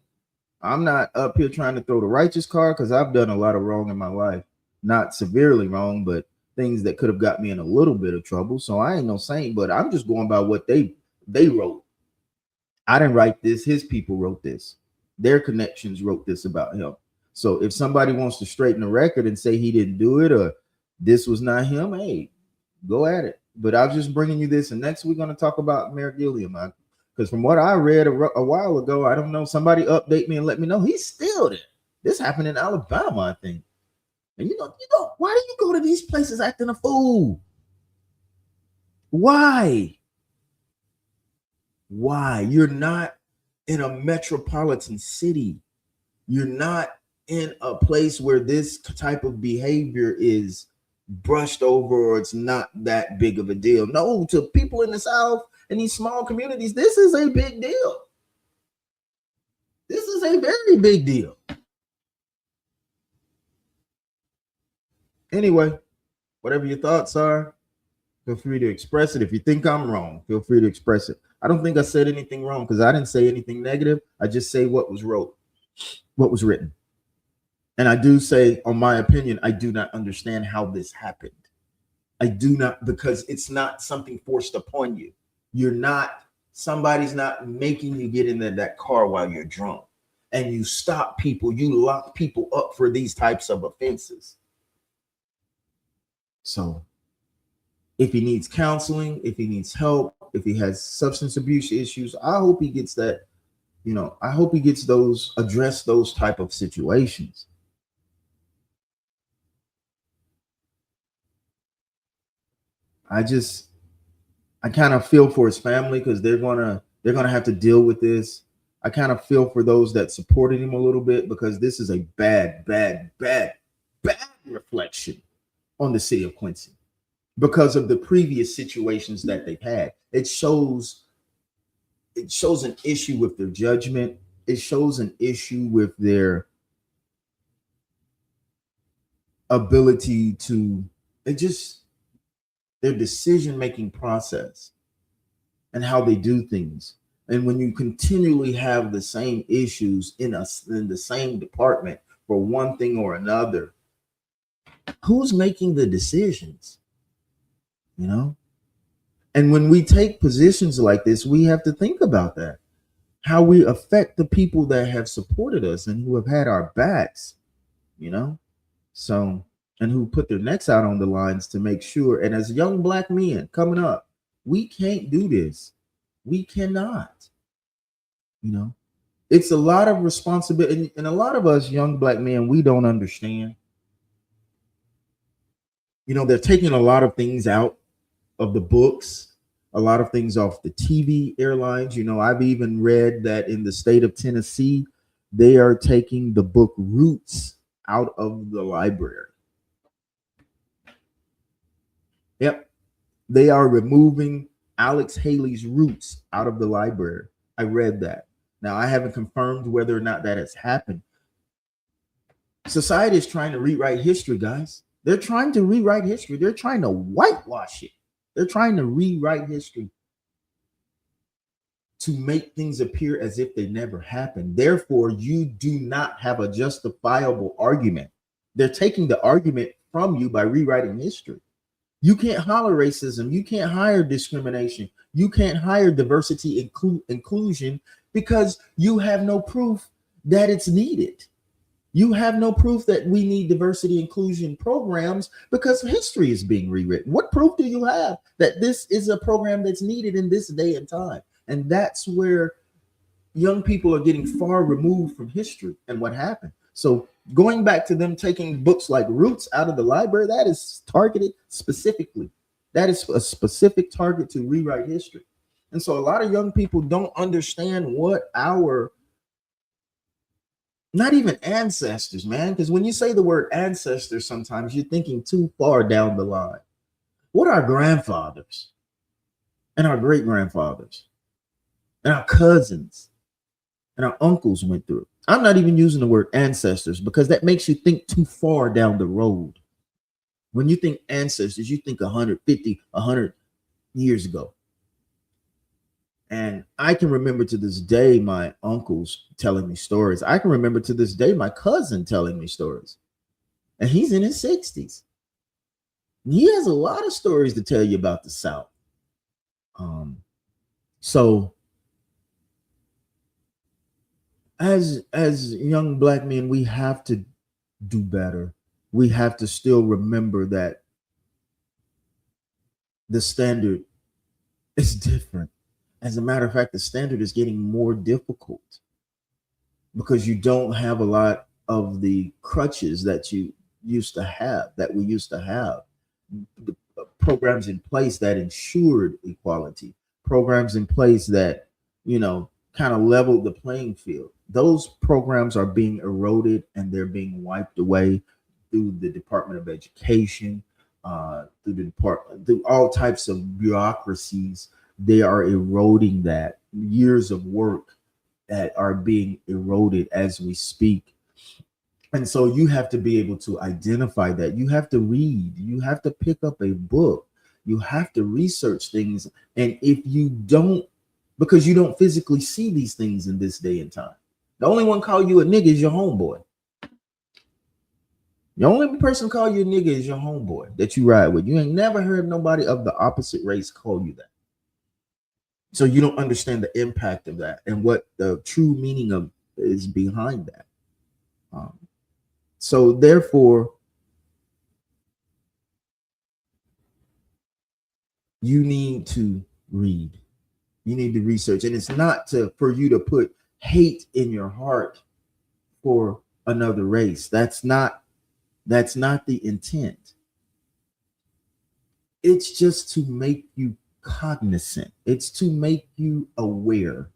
I'm not up here trying to throw the righteous card, because I've done a lot of wrong in my life. Not severely wrong, but things that could have got me in a little bit of trouble. So I ain't no saint, but I'm just going by what they wrote. I didn't write this. His people wrote this. Their connections wrote this about him. So if somebody wants to straighten the record and say he didn't do it, or this was not him, hey, go at it. But I was just bringing you this, and next we're going to talk about Mayor Gilliam, because from what I read a while ago, I don't know, somebody update me and let me know he's still there. This happened in Alabama, I think. And you know, why do you go to these places acting a fool? Why? You're not in a metropolitan city. You're not in a place where this type of behavior is brushed over, or it's not that big of a deal. No, to people in the South and these small communities, this is a big deal. This is a very big deal. Anyway, whatever your thoughts are, Feel free to express it. If you think I'm wrong, feel free to express it. I don't think I said anything wrong because I didn't say anything negative. I just say what was what was written. And I do say, on my opinion, I do not understand how this happened. I do not, because it's not something forced upon you. You're not, somebody's not making you get in that car while you're drunk. And you stop people, you lock people up for these types of offenses. So if he needs counseling, if he needs help, if he has substance abuse issues, I hope he gets that, I hope he gets those, address those type of situations. I kind of feel for his family because they're gonna have to deal with this. I kind of feel for those that supported him a little bit because this is a bad reflection on the city of Quincy because of the previous situations that they've had. It shows an issue with their judgment. It shows an issue with their ability to, their decision-making process and how they do things. And when you continually have the same issues in the same department for one thing or another, who's making the decisions? And when we take positions like this, we have to think about that, how we affect the people that have supported us and who have had our backs, so, and who put their necks out on the lines to make sure. And as young Black men coming up, we can't do this. We cannot. It's a lot of responsibility. And a lot of us young Black men, we don't understand. They're taking a lot of things out of the books, a lot of things off the TV airlines. I've even read that in the state of Tennessee, they are taking the book Roots out of the library. Yep. They are removing Alex Haley's Roots out of the library. I read that. Now, I haven't confirmed whether or not that has happened. Society is trying to rewrite history, guys. They're trying to rewrite history. They're trying to whitewash it. They're trying to rewrite history to make things appear as if they never happened. Therefore, you do not have a justifiable argument. They're taking the argument from you by rewriting history. You can't hire racism. You can't hire discrimination. You can't hire diversity inclusion because you have no proof that it's needed. You have no proof that we need diversity inclusion programs because history is being rewritten. What proof do you have that this is a program that's needed in this day and time? And that's where young people are getting far removed from history and what happened. So going back to them taking books like Roots out of the library, that is targeted specifically. That is a specific target to rewrite history. And so a lot of young people don't understand what our, not even ancestors, man, because when you say the word ancestors, sometimes you're thinking too far down the line. What our grandfathers and our great grandfathers and our cousins and our uncles went through. I'm not even using the word ancestors because that makes you think too far down the road. When you think ancestors, you think 150, 100 years ago. And I can remember to this day my uncles telling me stories. I can remember to this day my cousin telling me stories. And he's in his 60s. He has a lot of stories to tell you about the South. So as young Black men, we have to do better. We have to still remember that the standard is different. As a matter of fact, the standard is getting more difficult because you don't have a lot of the crutches that you used to have, that we used to have. The programs in place that ensured equality, programs in place that, kind of leveled the playing field. Those programs are being eroded and they're being wiped away through the Department of Education, through all types of bureaucracies. They are eroding that. Years of work that are being eroded as we speak. And so you have to be able to identify that. You have to read. You have to pick up a book. You have to research things. And if you don't, because you don't physically see these things in this day and time, the only one call you a nigga is your homeboy. The only person call you a nigga is your homeboy that you ride with. You ain't never heard nobody of the opposite race call you that. So you don't understand the impact of that and what the true meaning of is behind that. So therefore, you need to read. You need to research. And it's not for you to put hate in your heart for another race. That's not the intent. It's just to make you cognizant. It's to make you aware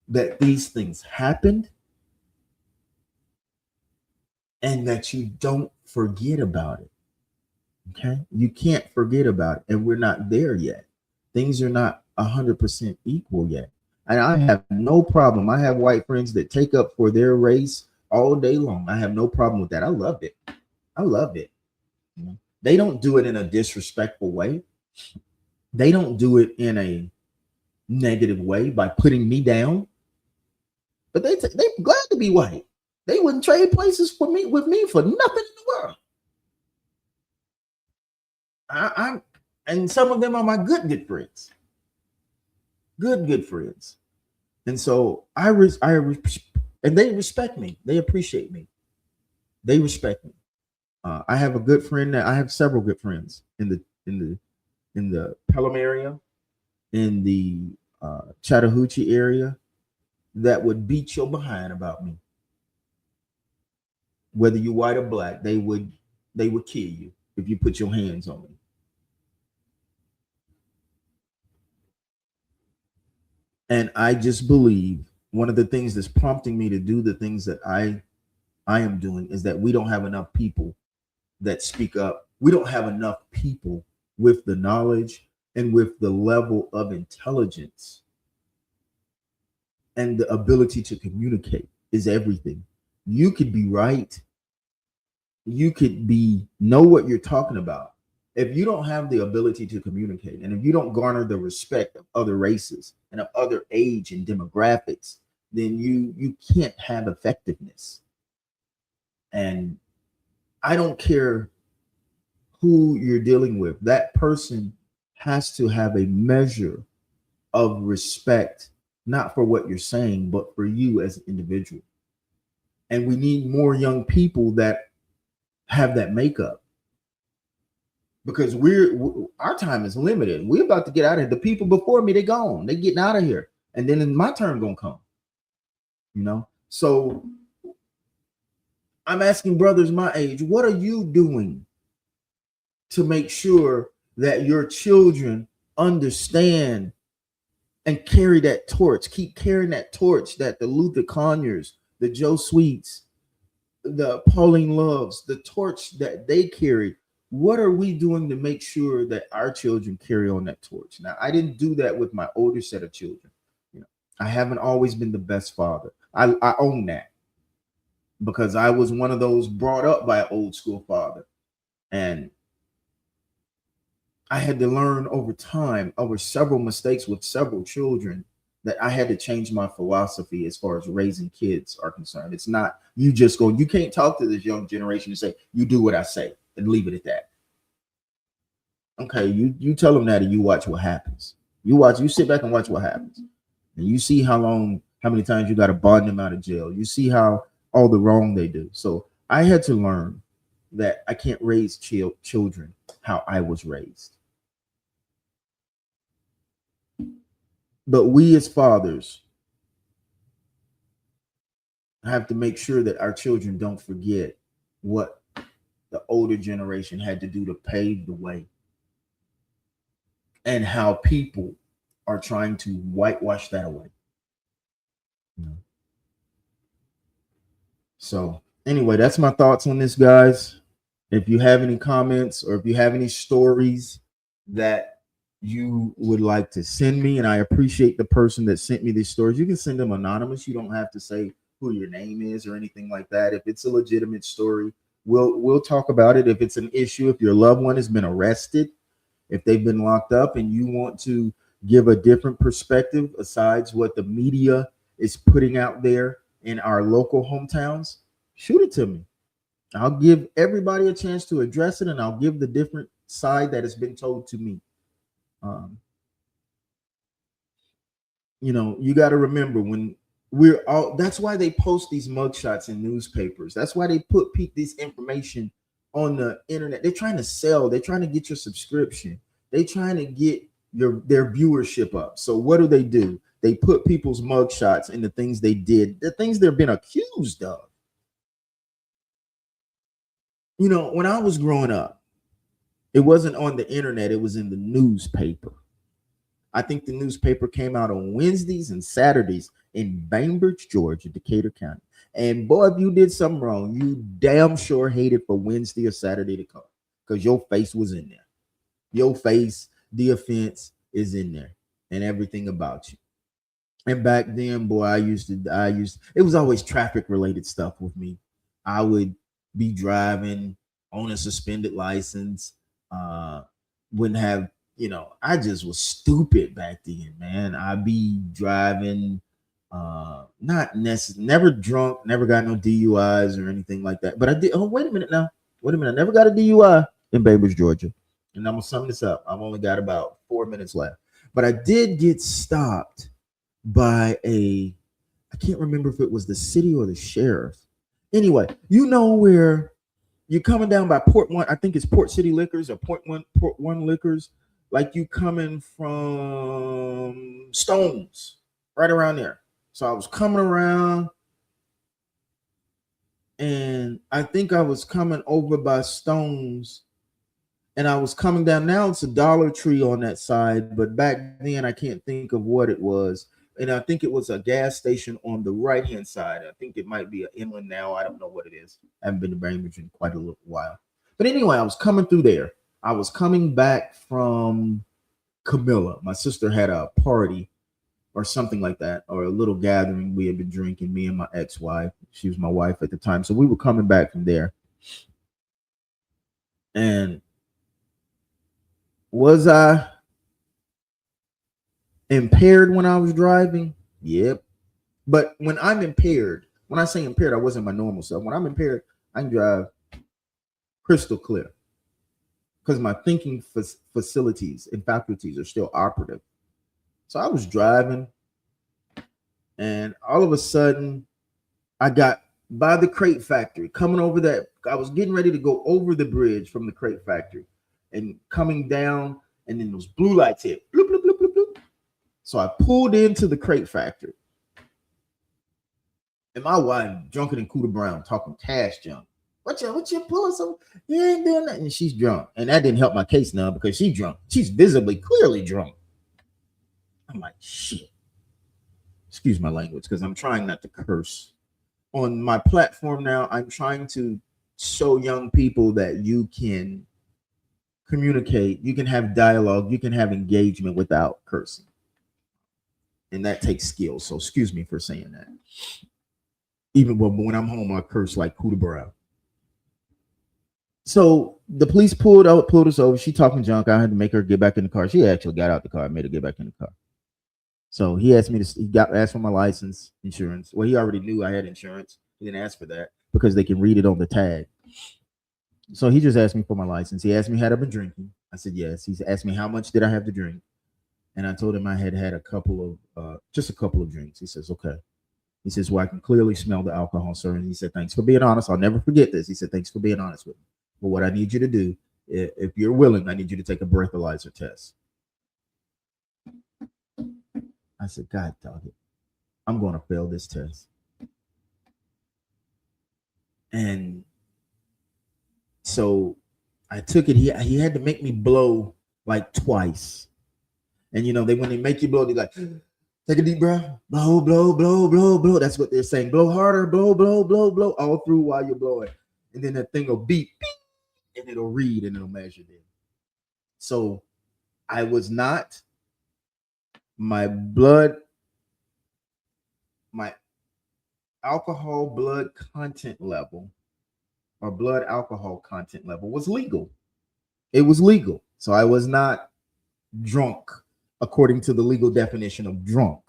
that these things happened and that you don't forget about it. Okay? You can't forget about it. And we're not there yet. Things are not 100% equal yet. And I have no problem. I have white friends that take up for their race all day long. I have no problem with that. I love it. I love it. You know? They don't do it in a disrespectful way. They don't do it in a negative way by putting me down. But they're glad to be white. They wouldn't trade places with me for nothing in the world. And some of them are my good friends. Good friends. And so and they respect me. They appreciate me. They respect me. I have a good friend I have several good friends in the Pelham area, in the Chattahoochee area, that would beat your behind about me. Whether you're white or black, they would kill you if you put your hands on me. And I just believe one of the things that's prompting me to do the things that I am doing is that we don't have enough people that speak up. We don't have enough people with the knowledge and with the level of intelligence, and the ability to communicate is everything. You could be right. You could know what you're talking about. If you don't have the ability to communicate, and if you don't garner the respect of other races and of other age and demographics, then you can't have effectiveness. And I don't care who you're dealing with. That person has to have a measure of respect, not for what you're saying, but for you as an individual. And we need more young people that have that makeup, because our time is limited. We're about to get out of here. The people before me, they're gone. They're getting out of here. And then my turn gonna come. So I'm asking brothers my age, what are you doing to make sure that your children understand and carry that torch? Keep carrying that torch that the Luther Conyers, the Joe Sweets, the Pauline Loves, the torch that they carried. What are we doing to make sure that our children carry on that torch? Now, I didn't do that with my older set of children. I haven't always been the best father. I own that, because I was one of those brought up by an old school father. And I had to learn over time, over several mistakes with several children, that I had to change my philosophy as far as raising kids are concerned. It's not you can't talk to this young generation and say, you do what I say and leave it at that. Okay, you tell them that and you watch what happens. You sit back and watch what happens. And you see how many times you got to bond them out of jail. You see how all the wrong they do. So I had to learn that I can't raise children how I was raised. But we as fathers have to make sure that our children don't forget what the older generation had to do to pave the way, and how people are trying to whitewash that away. So anyway, that's my thoughts on this, guys. If you have any comments, or if you have any stories that you would like to send me, and I appreciate the person that sent me these stories, you can send them anonymous. You don't have to say who your name is or anything like that. If it's a legitimate story, we'll talk about it. If it's an issue, if your loved one has been arrested, If they've been locked up and you want to give a different perspective besides what the media is putting out there in our local hometowns, shoot it to me. I'll give everybody a chance to address it, and I'll give the different side that has been told to me. Um, you got to remember when we're all, that's why they post these mugshots in newspapers. That's why they put this information on the internet. They're trying to sell, they're trying to get your subscription, they're trying to get their viewership up. So what do? They put people's mugshots and the things they did, the things they've been accused of. When I was growing up, it wasn't on the internet, it was in the newspaper. I think the newspaper came out on Wednesdays and Saturdays in Bainbridge, Georgia, Decatur County. And boy, if you did something wrong, you damn sure hated for Wednesday or Saturday to come, because your face was in there. Your face, the offense is in there, and everything about you. And back then, boy, it was always traffic related stuff with me. I would be driving on a suspended license, wouldn't have, I just was stupid back then, man. I'd be driving, never drunk, never got no DUIs or anything like that. But I did. Oh, wait a minute now. Wait a minute. I never got a DUI in Bainbridge, Georgia. And I'm gonna sum this up. I've only got about 4 minutes left. But I did get stopped by I can't remember if it was the city or the sheriff. Anyway, where you're coming down by Port One, I think it's Port City Liquors or Port One Liquors, like you coming from Stones, right around there. So I was coming around, and I think I was coming over by Stones, and I was coming down. Now it's a Dollar Tree on that side, but back then I can't think of what it was. And I think it was a gas station on the right-hand side. I think it might be an Inland now. I don't know what it is. I haven't been to Bainbridge in quite a little while. But anyway, I was coming through there. I was coming back from Camilla. My sister had a party or something like that, or a little gathering we had been drinking, me and my ex-wife. She was my wife at the time. So we were coming back from there. And was I impaired when I was driving? Yep. But when I'm impaired, when I say impaired, I wasn't my normal self. When I'm impaired, I can drive crystal clear because my thinking facilities and faculties are still operative. So I was driving, and all of a sudden I got by the crate factory, coming over that. I was getting ready to go over the bridge from the crate factory and coming down, and then those blue lights hit. Bloop, bloop, bloop, bloop, bloop. So I pulled into the crate factory, and my wife, drunker than Cooter Brown, talking cash junk. What you pulling some? You ain't doing that. And she's drunk. And that didn't help my case now because she's drunk. She's visibly, clearly drunk. I'm like, shit. Excuse my language, because I'm trying not to curse. On my platform now, I'm trying to show young people that you can communicate, you can have dialogue, you can have engagement without cursing. And that takes skill. So excuse me for saying that. Even when I'm home, I curse like Cooter Brown. So the police pulled us over. She talking junk. I had to make her get back in the car. She actually got out the car. I made her get back in the car. So he asked me asked for my license, insurance. Well, he already knew I had insurance. He didn't ask for that because they can read it on the tag. So he just asked me for my license. He asked me had I been drinking. I said yes. He asked me how much did I have to drink, and I told him I had a couple of drinks. He says okay. He says, well, I can clearly smell the alcohol, sir. And he said, thanks for being honest. I'll never forget this. He said, thanks for being honest with me. But what I need you to do, if you're willing, I need you to take a breathalyzer test. I said, God dog it. I'm going to fail this test. And so I took it. He had to make me blow like twice. And, when they make you blow, they're like, take a deep breath, blow, blow, blow, blow, blow. That's what they're saying. Blow harder, blow, blow, blow, blow, all through while you're blowing. And then that thing will beep, beep, and it'll read and it'll measure them. So I was not, my alcohol blood content level or blood alcohol content level was legal. It was legal. So I was not drunk according to the legal definition of drunk.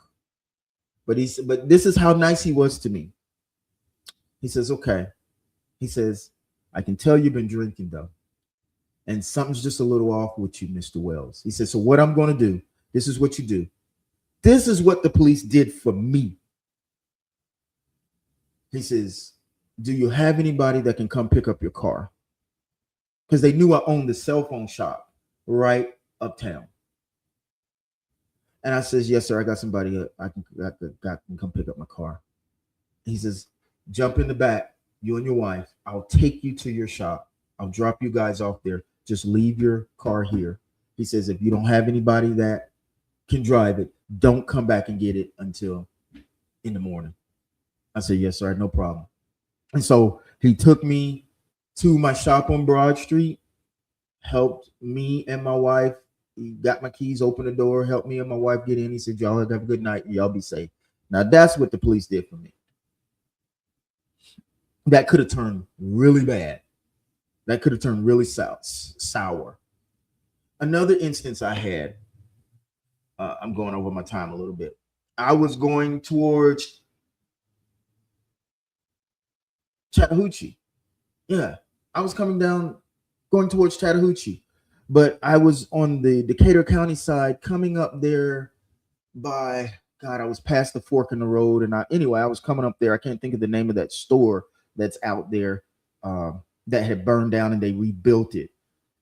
But but this is how nice he was to me. He says, okay. He says, I can tell you've been drinking though. And something's just a little off with you, Mr. Wells. He says, so what I'm going to do, this is what you do. This is what the police did for me. He says, do you have anybody that can come pick up your car? Because they knew I owned the cell phone shop right uptown. And I says, yes, sir. I got somebody that can come pick up my car. He says, jump in the back, you and your wife. I'll take you to your shop. I'll drop you guys off there. Just leave your car here. He says, if you don't have anybody that can drive it, don't come back and get it until in the morning. I said, yes, sir, no problem. And so he took me to my shop on Broad Street, helped me and my wife. He got my keys, opened the door, helped me and my wife get in. He said, y'all have a good night. Y'all be safe. Now, that's what the police did for me. That could have turned really bad. That could have turned really sour. Another instance I had, I'm going over my time a little bit. I was going towards Chattahoochee. Yeah, I was coming down, going towards Chattahoochee. But I was on the Decatur County side, coming up there by, God, I was past the fork in the road. And I was coming up there. I can't think of the name of that store that's out there that had burned down and they rebuilt it.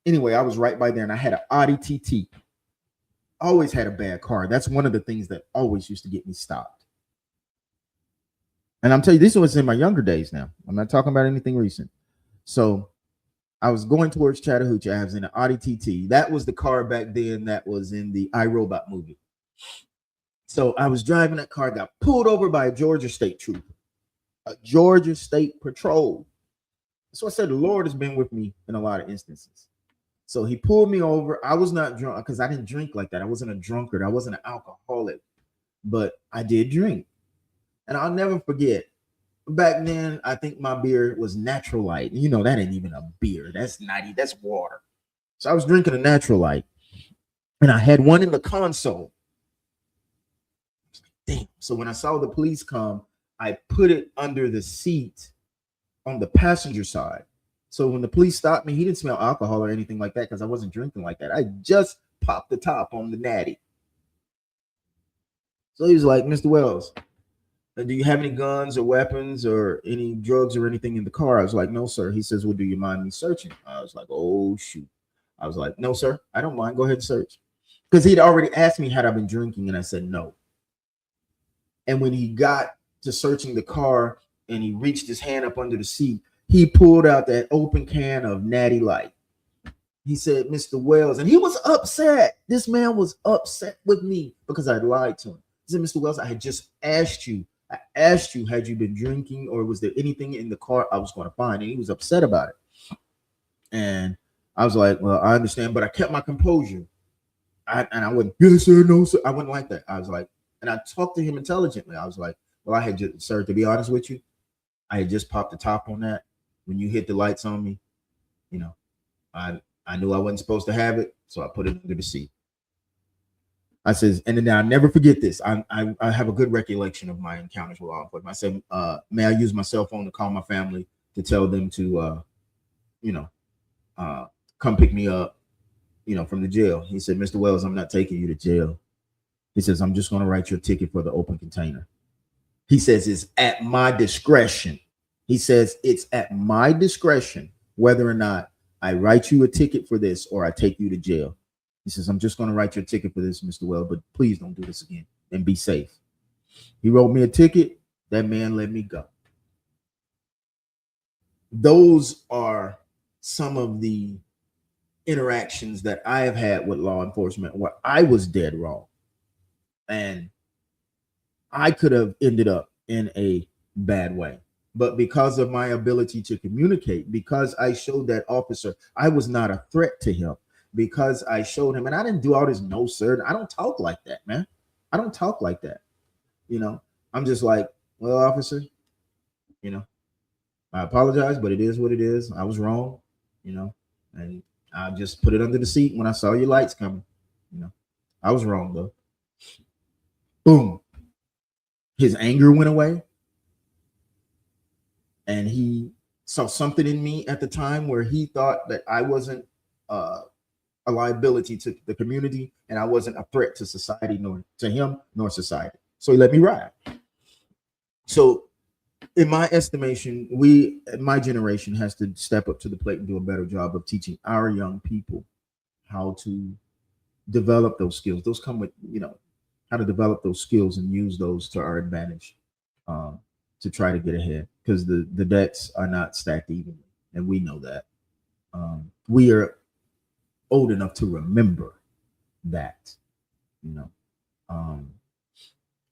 Anyway, I was right by there and I had an Audi TT. Always had a bad car. That's one of the things that always used to get me stopped. And I'm telling you, this was in my younger days now. I'm not talking about anything recent. So I was going towards Chattahoochee. I was in an Audi TT. That was the car back then that was in the iRobot movie. So I was driving that car, got pulled over by a Georgia State trooper, a Georgia State Patrol. So I said, the Lord has been with me in a lot of instances. So he pulled me over. I was not drunk because I didn't drink like that. I wasn't a drunkard. I wasn't an alcoholic, but I did drink. And I'll never forget, back then, I think my beer was Natural Light. You know, that ain't even a beer. That's water. So I was drinking a Natural Light. And I had one in the console. Damn. So when I saw the police come, I put it under the seat on the passenger side. So when the police stopped me, he didn't smell alcohol or anything like that because I wasn't drinking like that. I just popped the top on the natty. So he was like, Mr. Wells, do you have any guns or weapons or any drugs or anything in the car? I was like, no, sir. He says, well, do you mind me searching? I was like, oh, shoot. I was like, no, sir, I don't mind. Go ahead and search. Because he'd already asked me had I been drinking, and I said no. And when he got to searching the car and he reached his hand up under the seat, he pulled out that open can of Natty Light. He said, Mr. Wells, and he was upset. This man was upset with me because I lied to him. He said, Mr. Wells, I had just asked you. I asked you, had you been drinking or was there anything in the car I was going to find? And he was upset about it. And I was like, well, I understand, but I kept my composure. I wouldn't, yes, sir, no, sir. I wouldn't like that. I was like, and I talked to him intelligently. I was like, well, I had just, sir, to be honest with you, I had just popped the top on that. When you hit the lights on me, you know, I knew I wasn't supposed to have it, so I put it under the seat. I says, and then I'll never forget this. I have a good recollection of my encounters with law enforcement. I said, may I use my cell phone to call my family to tell them to, come pick me up, from the jail. He said, Mr. Wells, I'm not taking you to jail. He says, I'm just going to write you a ticket for the open container. He says, it's at my discretion. He says, it's at my discretion whether or not I write you a ticket for this or I take you to jail. He says, I'm just going to write you a ticket for this, Mr. Wells, but please don't do this again and be safe. He wrote me a ticket. That man let me go. Those are some of the interactions that I have had with law enforcement where I was dead wrong. And I could have ended up in a bad way. But because of my ability to communicate, because I showed that officer I was not a threat to him, because I showed him, and I didn't do all this no, sir. I don't talk like that, man. I don't talk like that. I'm just like, well, officer, I apologize, but it is what it is. I was wrong, and I just put it under the seat when I saw your lights coming. You know, I was wrong though. Boom. His anger went away. And he saw something in me at the time where he thought that I wasn't a liability to the community and I wasn't a threat to society, nor to him, nor society. So he let me ride. So in my estimation, my generation has to step up to the plate and do a better job of teaching our young people how to develop those skills. Those come with, how to develop those skills and use those to our advantage, to try to get ahead, because the decks are not stacked evenly. And we know that. We are old enough to remember that,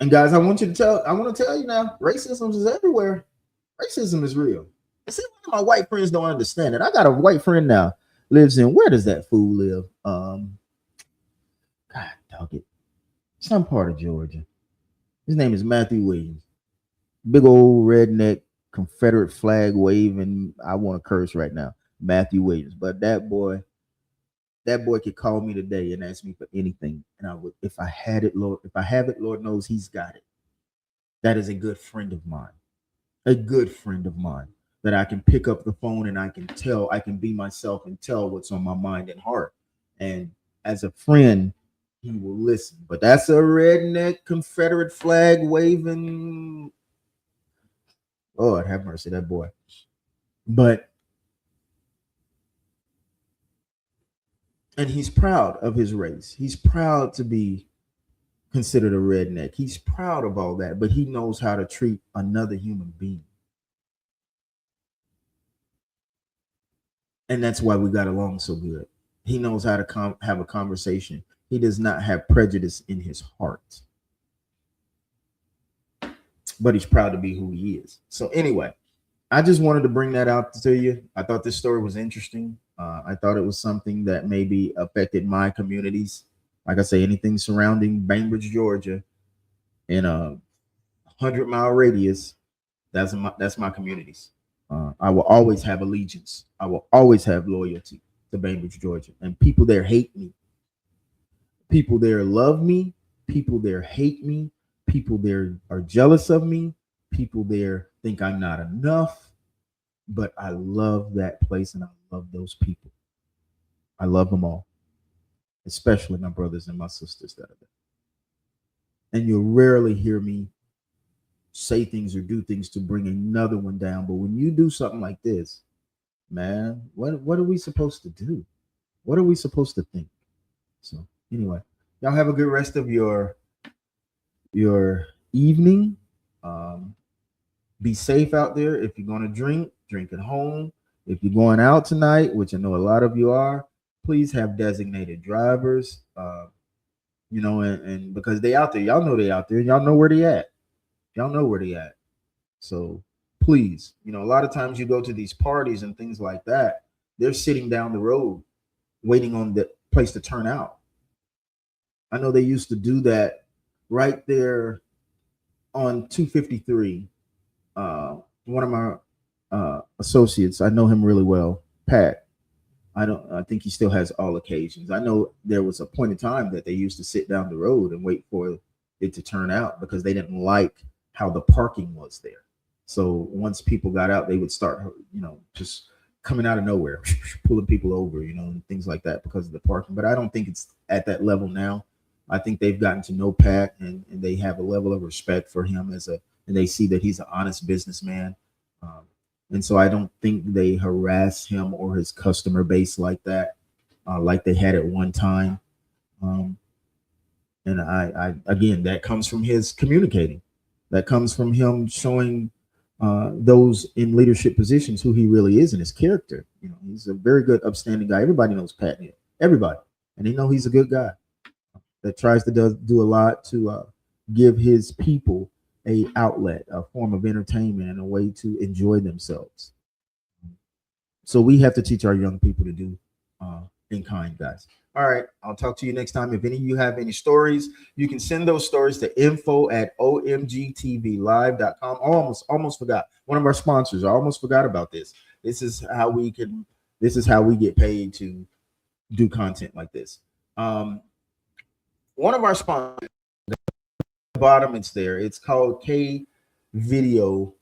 and guys, I want to tell you now, racism is everywhere. Racism is real. See, my white friends don't understand it. I got a white friend now, lives in, where does that fool live? God dog it. Some part of Georgia. His name is Matthew Williams. Big old redneck Confederate flag waving. I want to curse right now. Matthew Williams. But that boy could call me today and ask me for anything. And I would, if I had it, Lord, if I have it, Lord knows he's got it. That is a good friend of mine. A good friend of mine that I can pick up the phone and I can be myself and tell what's on my mind and heart. And as a friend, he will listen. But that's a redneck Confederate flag waving. Lord have mercy, that boy. And he's proud of his race. He's proud to be considered a redneck. He's proud of all that, but he knows how to treat another human being. And that's why we got along so good. He knows how to have a conversation. He does not have prejudice in his heart. But he's proud to be who he is. So anyway, I just wanted to bring that out to you. I thought this story was interesting. I thought it was something that maybe affected my communities. Like I say, anything surrounding Bainbridge, Georgia, in a 100-mile radius, that's my communities. I will always have allegiance. I will always have loyalty to Bainbridge, Georgia. And people there hate me. People there love me. People there hate me. People there are jealous of me. People there think I'm not enough. But I love that place and I love those people. I love them all, especially my brothers and my sisters that are there. And you'll rarely hear me say things or do things to bring another one down. But when you do something like this, man, what are we supposed to do? What are we supposed to think? So anyway, y'all have a good rest of your evening. Be safe out there. If you're going to drink at home. If you're going out tonight, which I know a lot of you are, please have designated drivers. And because they out there, y'all know they out there, y'all know where they at. Y'all know where they at. So please, a lot of times you go to these parties and things like that, they're sitting down the road waiting on the place to turn out. I know they used to do that right there on 253. One of my associates, I know him really well, Pat. I think he still has all occasions. I know there was a point in time that they used to sit down the road and wait for it to turn out because they didn't like how the parking was there. So once people got out, they would start, just coming out of nowhere, pulling people over, and things like that because of the parking. But I don't think it's at that level now. I think they've gotten to know Pat and they have a level of respect for him and they see that he's an honest businessman. And so I don't think they harass him or his customer base like that, like they had at one time. And I again, that comes from his communicating. That comes from him showing those in leadership positions who he really is and his character. He's a very good, upstanding guy. Everybody knows Pat here. Everybody. And they know he's a good guy that tries to do a lot to give his people a outlet, a form of entertainment, and a way to enjoy themselves. So we have to teach our young people to do in kind, guys. All right, I'll talk to you next time. If any of you have any stories, you can send those stories to info@omgtvlive.com. Almost forgot one of our sponsors. I almost forgot about this. This is how we get paid to do content like this. One of our sponsors, bottom, it's there. It's called K Video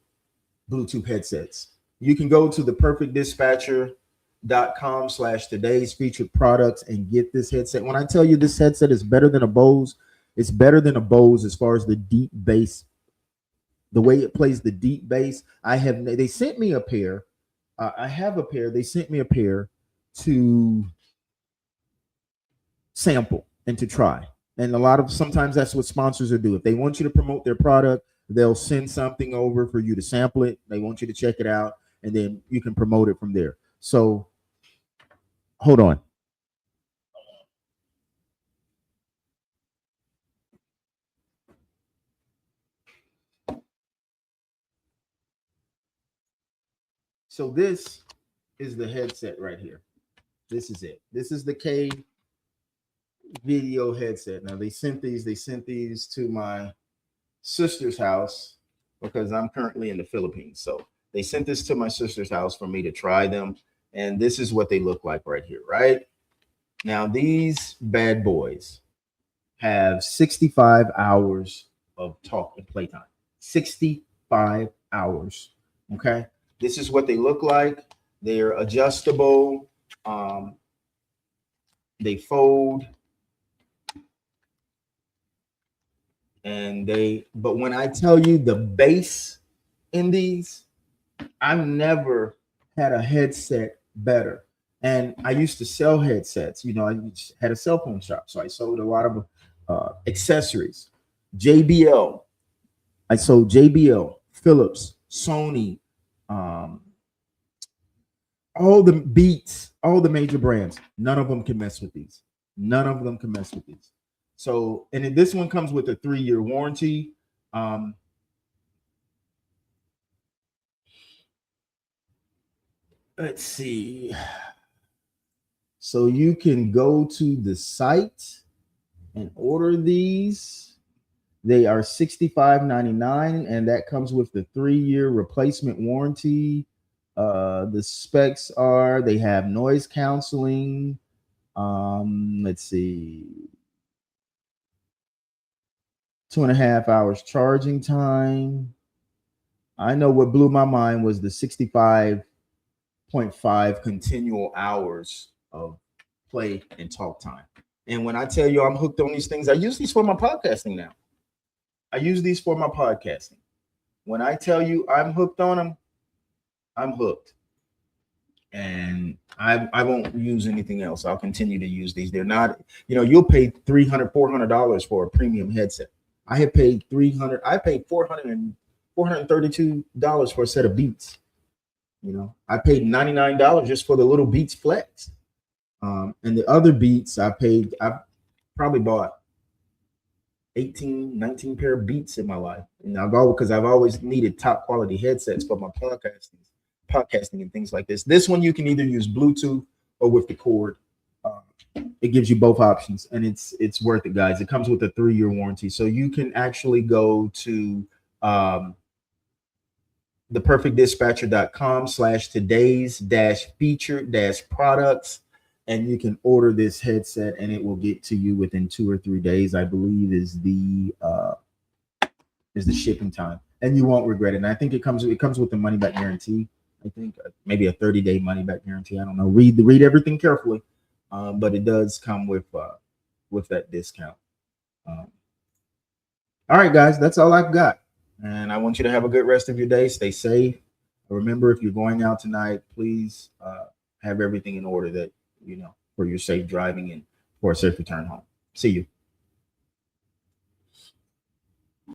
Bluetooth headsets. You can go to theperfectdispatcher.com/today's featured products and get this headset. When I tell you this headset is better than a Bose, it's better than a Bose as far as the deep bass, the way it plays the deep bass. They sent me a pair. I have a pair. They sent me a pair to sample and to try. And sometimes that's what sponsors will do. If they want you to promote their product, they'll send something over for you to sample it. They want you to check it out, and then you can promote it from there. So hold on. So this is the headset right here. This is it. This is the K Video headset. Now they sent these to my sister's house because I'm currently in the Philippines. So they sent this to my sister's house for me to try them. And this is what they look like right here, right? Now these bad boys have 65 hours of talk and playtime. 65 hours. Okay. This is what they look like. They're adjustable. They fold. But when I tell you the bass in these, I've never had a headset better. And I used to sell headsets. I had a cell phone shop, so I sold a lot of accessories. JBL. I sold JBL, Philips, Sony, all the Beats, all the major brands. None of them can mess with these. None of them can mess with these. So, and then this one comes with a 3-year warranty. Let's see. So you can go to the site and order these. They are $65.99, and that comes with the 3-year replacement warranty. The specs are they have noise canceling. Let's see. 2.5 hours charging time. I know what blew my mind was the 65.5 continual hours of play and talk time. And when I tell you I'm hooked on these things, I use these for my podcasting now. When I tell you I'm hooked on them, I'm hooked. And I won't use anything else. I'll continue to use these. They're not, you'll pay $300, $400 for a premium headset. I paid $432 for a set of Beats. I paid $99 just for the little Beats Flex. And the other Beats I probably bought 18, 19 pair of Beats in my life. And because I've always needed top quality headsets for my podcasting and things like this. This one you can either use Bluetooth or with the cord. It gives you both options, and it's worth it, guys. It comes with a 3-year warranty, so you can actually go to theperfectdispatcher.com/today's-featured-products, and you can order this headset, and it will get to you within 2 or 3 days, I believe, is the shipping time, and you won't regret it. And I think it comes with the money back guarantee. I think maybe a 30-day money back guarantee. I don't know. Read everything carefully. But it does come with that discount. All right, guys, that's all I've got. And I want you to have a good rest of your day. Stay safe. Remember, if you're going out tonight, please have everything in order that, for your safe driving and for a safe return home. See you.